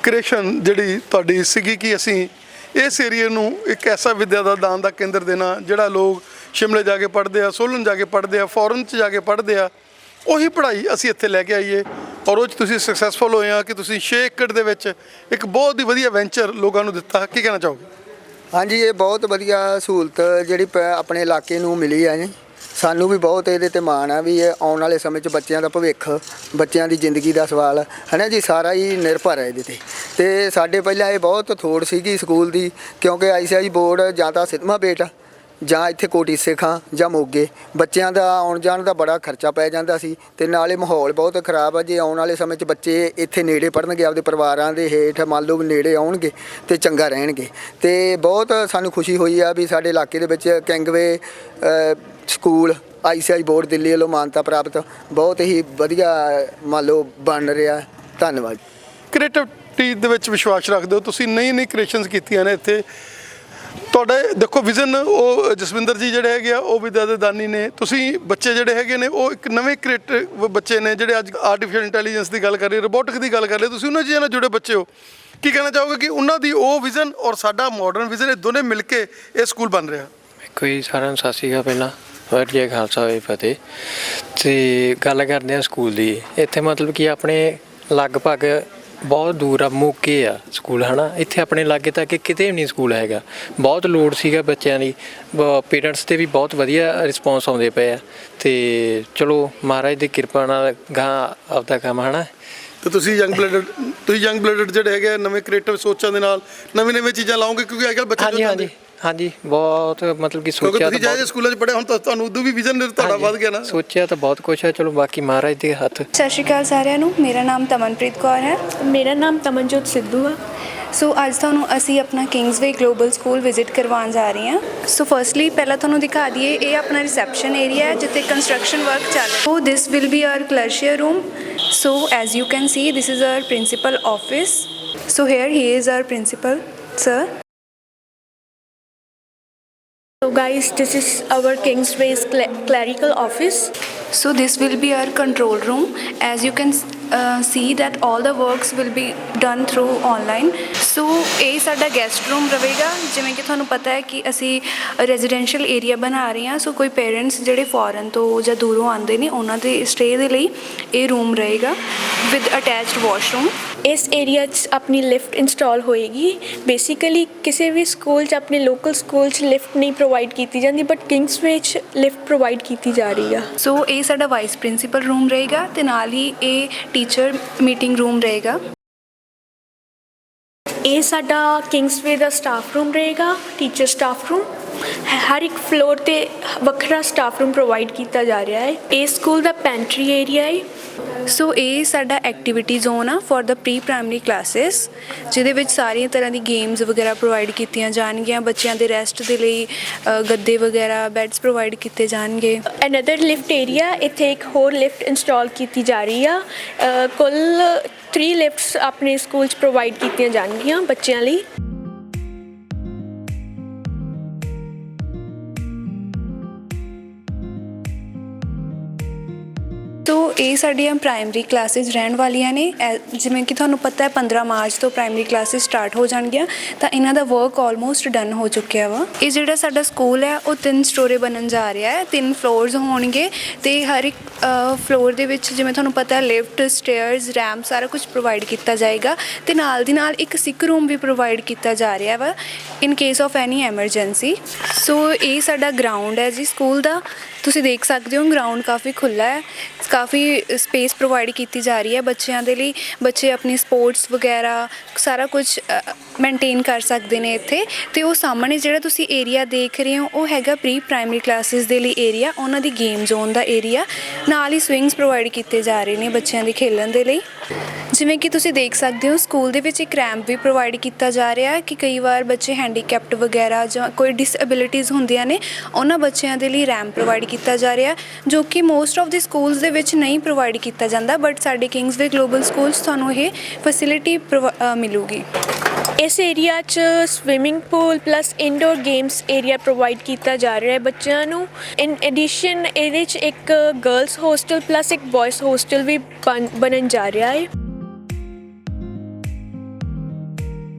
ਕ੍ਰੀਏਸ਼ਨ ਜਿਹੜੀ ਤੁਹਾਡੀ ਸੀਗੀ ਕਿ ਅਸੀਂ ਇਸ ਏਰੀਏ ਨੂੰ ਇੱਕ ਐਸਾ ਵਿੱਦਿਆ ਦਾ ਦਾਨ ਦਾ ਕੇਂਦਰ ਦੇਣਾ ਜਿਹੜਾ ਲੋਕ ਸ਼ਿਮਲੇ ਜਾ ਕੇ ਪੜ੍ਹਦੇ ਆ, ਸੋਲਨ ਜਾ ਕੇ ਪੜ੍ਹਦੇ ਆ, ਫੋਰਨ 'ਚ ਜਾ ਕੇ ਪੜ੍ਹਦੇ ਆ, ਉਹੀ ਪੜ੍ਹਾਈ ਅਸੀਂ ਇੱਥੇ ਲੈ ਕੇ ਆਈਏ ਔਰ ਉਹ 'ਚ ਤੁਸੀਂ ਸਕਸੈਸਫੁਲ ਹੋਏ ਆ ਕਿ ਤੁਸੀਂ 6 ਏਕੜ ਦੇ ਵਿੱਚ ਇੱਕ ਬਹੁਤ ਹੀ ਵਧੀਆ ਵੈਂਚਰ ਲੋਕਾਂ ਨੂੰ ਦਿੱਤਾ। ਕੀ ਕਹਿਣਾ ਚਾਹੋਗੇ? ਹਾਂਜੀ, ਇਹ ਬਹੁਤ ਵਧੀਆ ਸਹੂਲਤ ਜਿਹੜੀ ਆਪਣੇ ਇਲਾਕੇ ਨੂੰ ਮਿਲੀ ਹੈ ਜੀ। ਸਾਨੂੰ ਵੀ ਬਹੁਤ ਇਹਦੇ 'ਤੇ ਮਾਣ ਆ ਵੀ ਇਹ ਆਉਣ ਵਾਲੇ ਸਮੇਂ 'ਚ ਬੱਚਿਆਂ ਦਾ ਭਵਿੱਖ, ਬੱਚਿਆਂ ਦੀ ਜ਼ਿੰਦਗੀ ਦਾ ਸਵਾਲ ਹੈ ਨਾ ਜੀ, ਸਾਰਾ ਹੀ ਨਿਰਭਰ ਹੈ ਇਹਦੇ 'ਤੇ। ਅਤੇ ਸਾਡੇ ਪਹਿਲਾਂ ਇਹ ਬਹੁਤ ਥੋੜ੍ਹ ਸੀਗੀ ਸਕੂਲ ਦੀ, ਕਿਉਂਕਿ ICI ਬੋਰਡ ਜਾਂ ਤਾਂ ਸਿੱਧਵਾਂ ਬੇਟ ਜਾਂ ਇੱਥੇ ਕੋਟੀ ਸਿੱਖਾਂ ਜਾਂ ਮੋਗੇ, ਬੱਚਿਆਂ ਦਾ ਆਉਣ ਜਾਣ ਦਾ ਬੜਾ ਖਰਚਾ ਪੈ ਜਾਂਦਾ ਸੀ ਅਤੇ ਨਾਲੇ ਮਾਹੌਲ ਬਹੁਤ ਖਰਾਬ ਆ। ਜੇ ਆਉਣ ਵਾਲੇ ਸਮੇਂ 'ਚ ਬੱਚੇ ਇੱਥੇ ਨੇੜੇ ਪੜ੍ਹਨਗੇ, ਆਪਦੇ ਪਰਿਵਾਰਾਂ ਦੇ ਹੇਠ ਮੰਨ ਲਓ ਨੇੜੇ ਆਉਣਗੇ ਅਤੇ ਚੰਗਾ ਰਹਿਣਗੇ। ਅਤੇ ਬਹੁਤ ਸਾਨੂੰ ਖੁਸ਼ੀ ਹੋਈ ਆ ਵੀ ਸਾਡੇ ਇਲਾਕੇ ਦੇ ਵਿੱਚ ਕਿੰਗਵੇ ਸਕੂਲ ICI ਬੋਰਡ ਦਿੱਲੀ ਵੱਲੋਂ ਮਾਨਤਾ ਪ੍ਰਾਪਤ ਬਹੁਤ ਹੀ ਵਧੀਆ ਮੰਨ ਲਓ ਬਣ ਰਿਹਾ। ਧੰਨਵਾਦ। ਕ੍ਰੀਏਟਿਵਿਟੀ ਦੇ ਵਿੱਚ ਵਿਸ਼ਵਾਸ ਰੱਖਦੇ ਹੋ ਤੁਸੀਂ, ਨਈ ਕ੍ਰੀਏਸ਼ਨਸ ਕੀਤੀਆਂ ਨੇ ਇੱਥੇ। ਤੁਹਾਡੇ ਦੇਖੋ ਵਿਜ਼ਨ ਉਹ ਜਸਵਿੰਦਰ ਜੀ ਜਿਹੜੇ ਹੈਗੇ ਆ ਉਹ ਵਿਦਿਆ ਦੇ ਦਾਨੀ ਨੇ, ਤੁਸੀਂ ਬੱਚੇ ਜਿਹੜੇ ਹੈਗੇ ਨੇ ਉਹ ਇੱਕ ਨਵੇਂ ਕ੍ਰੀਏਟਿਵ ਬੱਚੇ ਨੇ ਜਿਹੜੇ ਅੱਜ ਆਰਟੀਫਿਸ਼ੀਅਲ ਇੰਟੈਲੀਜੈਂਸ ਦੀ ਗੱਲ ਕਰ ਰਹੇ, ਰੋਬੋਟਿਕ ਦੀ ਗੱਲ ਕਰ ਰਹੇ, ਤੁਸੀਂ ਉਹਨਾਂ ਚੀਜ਼ਾਂ ਨਾਲ ਜੁੜੇ ਬੱਚੇ ਹੋ। ਕੀ ਕਹਿਣਾ ਚਾਹੋਗੇ ਕਿ ਉਹਨਾਂ ਦੀ ਉਹ ਵਿਜ਼ਨ ਔਰ ਸਾਡਾ ਮਾਡਰਨ ਵਿਜ਼ਨ ਇਹ ਦੋਨੇ ਮਿਲ ਕੇ ਇਹ ਸਕੂਲ ਬਣ ਰਿਹਾ? ਕੋਈ ਸਾਰਿਆਂ ਨੂੰ ਸਤਿ ਸ਼੍ਰੀ ਅਕਾਲ। ਪਹਿਲਾਂ ਵਾਹਿਗੁਰੂ ਜੀ ਕਾ ਖਾਲਸਾ ਹੋਵੇ ਫਤਿਹ। ਅਤੇ ਗੱਲ ਕਰਦੇ ਹਾਂ ਸਕੂਲ ਦੀ। ਇੱਥੇ ਮਤਲਬ ਕਿ ਆਪਣੇ ਲਗਭਗ ਬਹੁਤ ਦੂਰ ਆ, ਮੋਗੇ ਆ ਸਕੂਲ ਹੈ ਨਾ, ਇੱਥੇ ਆਪਣੇ ਲਾਗੇ ਤੱਕ ਕਿਤੇ ਵੀ ਨਹੀਂ ਸਕੂਲ ਹੈਗਾ। ਬਹੁਤ ਲੋੜ ਸੀਗਾ ਬੱਚਿਆਂ ਦੀ, ਪੇਰੈਂਟਸ 'ਤੇ ਵੀ ਬਹੁਤ ਵਧੀਆ ਰਿਸਪੌਂਸ ਆਉਂਦੇ ਪਏ ਆ। ਅਤੇ ਚਲੋ ਮਹਾਰਾਜ ਦੀ ਕਿਰਪਾ ਨਾਲ ਗਾਂ ਆਪਦਾ ਕੰਮ ਹੈ ਨਾ। ਤੇ ਤੁਸੀਂ ਯੰਗ ਬਲੱਡਡ ਜਿਹੜੇ ਹੈਗੇ ਨਵੇਂ ਕ੍ਰੀਏਟਿਵ ਸੋਚਾਂ ਦੇ ਨਾਲ ਨਵੀਂ ਚੀਜ਼ਾਂ ਲਾਓਗੇ ਕਿਉਂਕਿ ਅੱਜ ਕੱਲ੍ਹ ਬੱਚੇ ਹਾਂਜੀ ਹਾਂਜੀ ਬਹੁਤ ਮਤਲਬ ਕਿ ਕਿਉਂਕਿ ਸੋਚਿਆ ਤੁਸੀਂ ਤਾਂ ਜਿਹੇ ਸਕੂਲਾਂ 'ਚ ਪੜ੍ਹੇ ਹੁਣ ਤਾਂ ਤੁਹਾਨੂੰ ਉਦੋਂ ਵੀ ਵਿਜ਼ਨ ਤੁਹਾਡਾ ਵੱਧ ਗਿਆ ਨਾ। ਸੋਚਿਆ ਤਾਂ ਬਹੁਤ ਕੁਛ ਹੈ, ਚਲੋ ਬਾਕੀ ਮਹਾਰਾਜ ਦੇ ਹੱਥ। ਸਤਿ ਸ਼੍ਰੀ ਅਕਾਲ ਸਾਰਿਆਂ ਨੂੰ। ਮੇਰਾ ਨਾਮ ਤਮਨਪ੍ਰੀਤ ਕੌਰ ਹੈ। ਮੇਰਾ ਨਾਮ ਤਮਨਜੋਤ ਸਿੱਧੂ ਆ। ਸੋ ਅੱਜ ਤੁਹਾਨੂੰ ਅਸੀਂ ਆਪਣਾ ਕਿੰਗਸਵੇ ਗਲੋਬਲ ਸਕੂਲ ਵਿਜ਼ਿਟ ਕਰਵਾਉਣ ਜਾ ਰਹੇ ਹਾਂ। ਸੋ ਫਰਸਟਲੀ ਪਹਿਲਾਂ ਤੁਹਾਨੂੰ ਦਿਖਾ ਦਈਏ, ਇਹ ਆਪਣਾ ਰਿਸੈਪਸ਼ਨ ਏਰੀਆ ਹੈ ਜਿੱਥੇ ਕੰਸਟਰਕਸ਼ਨ ਵਰਕ ਚੱਲ ਰਿਹਾ। So this will be our ਕਲਰਸ਼ੀਅਰ room. So as you can see this is our principal office. So here he is our principal sir. So guys, this is our Kingsway's clerical office. So this will be our control room. As you can see that all the works will be done through online. So ਇਹ ਸਾਡਾ ਗੈਸਟ ਰੂਮ ਰਹੇਗਾ। ਜਿਵੇਂ ਕਿ ਤੁਹਾਨੂੰ ਪਤਾ ਹੈ ਕਿ ਅਸੀਂ ਰੈਜ਼ੀਡੈਂਸ਼ੀਅਲ ਏਰੀਆ ਬਣਾ ਰਹੇ ਹਾਂ। ਸੋ ਕੋਈ ਪੇਰੈਂਟਸ ਜਿਹੜੇ ਫੋਰਨ ਤੋਂ ਜਾਂ ਦੂਰੋਂ ਆਉਂਦੇ ਨੇ ਉਹਨਾਂ ਦੇ ਸਟੇ ਦੇ ਲਈ ਇਹ ਰੂਮ ਰਹੇਗਾ ਵਿਦ ਅਟੈਚਡ ਵਾਸ਼ਰੂਮ। ਇਸ ਏਰੀਆ 'ਚ ਆਪਣੀ ਲਿਫਟ ਇੰਸਟਾਲ ਹੋਏਗੀ। ਬੇਸਿਕਲੀ ਕਿਸੇ ਵੀ ਸਕੂਲ 'ਚ, ਆਪਣੇ ਲੋਕਲ ਸਕੂਲ 'ਚ ਲਿਫਟ ਨਹੀਂ ਪ੍ਰੋਵਾਈਡ ਕੀਤੀ ਜਾਂਦੀ, ਬਟ ਕਿੰਗਸਵੇ 'ਚ ਲਿਫਟ ਪ੍ਰੋਵਾਈਡ ਕੀਤੀ ਜਾ ਰਹੀ ਆ। ਸੋ ਇਹ ਸਾਡਾ ਵਾਈਸ ਪ੍ਰਿੰਸੀਪਲ ਰੂਮ ਰਹੇਗਾ ਤੇ ਨਾਲ ਹੀ ਇਹ ਟੀਚਰ ਮੀਟਿੰਗ ਰੂਮ ਰਹੇਗਾ। ਇਹ ਸਾਡਾ ਕਿੰਗਸਵੇ ਦਾ ਸਟਾਫ ਰੂਮ ਰਹੇਗਾ, ਟੀਚਰ ਸਟਾਫ ਰੂਮ। ਹਰ ਇੱਕ ਫਲੋਰ ਤੇ ਵੱਖਰਾ ਸਟਾਫ ਰੂਮ ਪ੍ਰੋਵਾਈਡ ਕੀਤਾ ਜਾ ਰਿਹਾ ਹੈ। ਇਹ ਸਕੂਲ ਦਾ ਪੈਂਟਰੀ ਏਰੀਆ ਹੈ। ਸੋ ਇਹ ਸਾਡਾ ਐਕਟੀਵਿਟੀ ਜ਼ੋਨ ਆ for the pre primary classes, ਜਿਹਦੇ ਵਿੱਚ ਸਾਰੀਆਂ ਤਰ੍ਹਾਂ ਦੀ ਗੇਮਸ ਵਗੈਰਾ ਪ੍ਰੋਵਾਈਡ ਕੀਤੀਆਂ ਜਾਣਗੀਆਂ। ਬੱਚਿਆਂ ਦੇ ਰੈਸਟ ਦੇ ਲਈ ਗੱਦੇ ਵਗੈਰਾ, ਬੈੱਡਸ ਪ੍ਰੋਵਾਈਡ ਕੀਤੇ ਜਾਣਗੇ। ਅਨਦਰ ਲਿਫਟ ਏਰੀਆ, ਇੱਥੇ ਇੱਕ ਹੋਰ ਲਿਫਟ ਇੰਸਟਾਲ ਕੀਤੀ ਜਾ ਰਹੀ ਆ। ਕੁੱਲ 3 ਲਿਫਟਸ ਆਪਣੇ ਸਕੂਲ 'ਚ ਪ੍ਰੋਵਾਈਡ ਕੀਤੀਆਂ ਜਾਣਗੀਆਂ ਬੱਚਿਆਂ ਲਈ। ਤੋ ਇਹ ਸਾਡੀਆਂ ਪ੍ਰਾਇਮਰੀ ਕਲਾਸਿਸ ਰਹਿਣ ਵਾਲੀਆਂ ਨੇ। ਜਿਵੇਂ ਕਿ ਤੁਹਾਨੂੰ ਪਤਾ ਹੈ 15 ਮਾਰਚ ਤੋਂ ਪ੍ਰਾਇਮਰੀ ਕਲਾਸਿਸ ਸਟਾਰਟ ਹੋ ਜਾਣਗੀਆਂ, ਤਾਂ ਇਹਨਾਂ ਦਾ ਵਰਕ ਆਲਮੋਸਟ ਡਨ ਹੋ ਚੁੱਕਿਆ ਵਾ। ਇਹ ਜਿਹੜਾ ਸਾਡਾ ਸਕੂਲ ਹੈ ਉਹ 3 ਸਟੋਰੇ ਬਣਨ ਜਾ ਰਿਹਾ ਹੈ। 3 ਫਲੋਰਸ ਹੋਣਗੇ ਤੇ ਹਰ ਇੱਕ ਫਲੋਰ ਦੇ ਵਿੱਚ ਜਿਵੇਂ ਤੁਹਾਨੂੰ ਪਤਾ ਹੈ ਲਿਫਟ, ਸਟੇਅਰਸ, ਰੈਂਪ ਸਾਰਾ ਕੁਝ ਪ੍ਰੋਵਾਈਡ ਕੀਤਾ ਜਾਏਗਾ। ਤੇ ਨਾਲ ਦੀ ਨਾਲ ਇੱਕ ਸਿੱਕ ਰੂਮ ਵੀ ਪ੍ਰੋਵਾਈਡ ਕੀਤਾ ਜਾ ਰਿਹਾ ਵਾ in case of any emergency. ਸੋ ਇਹ ਸਾਡਾ ਗਰਾਊਂਡ ਹੈ ਜੀ ਸਕੂਲ ਦਾ। ਤੁਸੀਂ ਦੇਖ ਸਕਦੇ ਹੋ ਗਰਾਊਂਡ ਕਾਫੀ ਖੁੱਲ੍ਹਾ ਹੈ, ਕਾਫੀ ਸਪੇਸ ਪ੍ਰੋਵਾਈਡ ਕੀਤੀ ਜਾ ਰਹੀ ਹੈ ਬੱਚਿਆਂ ਦੇ ਲਈ। ਬੱਚੇ ਆਪਣੀ ਸਪੋਰਟਸ ਵਗੈਰਾ ਸਾਰਾ ਕੁਝ ਮੇਨਟੇਨ ਕਰ ਸਕਦੇ ਨੇ ਇੱਥੇ। ਤੇ ਉਹ ਸਾਹਮਣੇ ਜਿਹੜਾ ਤੁਸੀਂ ਏਰੀਆ ਦੇਖ ਰਹੇ ਹੋ ਉਹ ਹੈਗਾ ਪ੍ਰੀ ਪ੍ਰਾਇਮਰੀ ਕਲਾਸਿਸ ਦੇ ਲਈ ਏਰੀਆ, ਉਹਨਾਂ ਦੀ ਗੇਮ ਜ਼ੋਨ ਦਾ ਏਰੀਆ। ਨਾਲ ਹੀ ਸਵਿੰਗਸ ਪ੍ਰੋਵਾਈਡ ਕੀਤੇ ਜਾ ਰਹੇ ਨੇ ਬੱਚਿਆਂ ਦੇ ਖੇਡਣ ਦੇ ਲਈ। ਜਿਵੇਂ ਕਿ ਤੁਸੀਂ ਦੇਖ ਸਕਦੇ ਹੋ ਸਕੂਲ ਦੇ ਵਿੱਚ ਇੱਕ ਰੈਂਪ ਵੀ ਪ੍ਰੋਵਾਈਡ ਕੀਤਾ ਜਾ ਰਿਹਾ ਕਿ ਕਈ ਵਾਰ ਬੱਚੇ ਹੈਂਡੀਕੈਪਟ ਵਗੈਰਾ ਜਾਂ ਕੋਈ ਡਿਸਐਬਿਲਿਟੀਜ਼ ਹੁੰਦੀਆਂ ਨੇ, ਉਹਨਾਂ ਬੱਚਿਆਂ ਦੇ ਲਈ ਰੈਂਪ ਪ੍ਰੋਵਾਈਡ ਕੀਤਾ ਜਾ ਰਿਹਾ, ਜੋ ਕਿ ਮੋਸਟ ਆਫ ਦੀ ਸਕੂਲਸ ਦੇ ਵਿੱਚ ਨਹੀਂ ਪ੍ਰੋਵਾਈਡ ਕੀਤਾ ਜਾਂਦਾ। ਬਟ ਸਾਡੇ ਕਿੰਗਸਵੇ ਗਲੋਬਲ ਸਕੂਲਸ ਤੁਹਾਨੂੰ ਇਹ ਫੈਸਿਲਿਟੀ ਮਿਲੂਗੀ। ਇਸ ਏਰੀਆ 'ਚ swimming pool plus indoor games area provide ਕੀਤਾ ਜਾ ਰਿਹਾ ਹੈ ਬੱਚਿਆਂ ਨੂੰ। ਇਨ ਐਡੀਸ਼ਨ ਇਹਦੇ 'ਚ ਇੱਕ ਗਰਲਸ ਹੋਸਟਲ ਪਲੱਸ ਇੱਕ ਬॉयਜ਼ ਹੋਸਟਲ ਵੀ ਬਣਨ ਜਾ ਰਿਹਾ ਹੈ।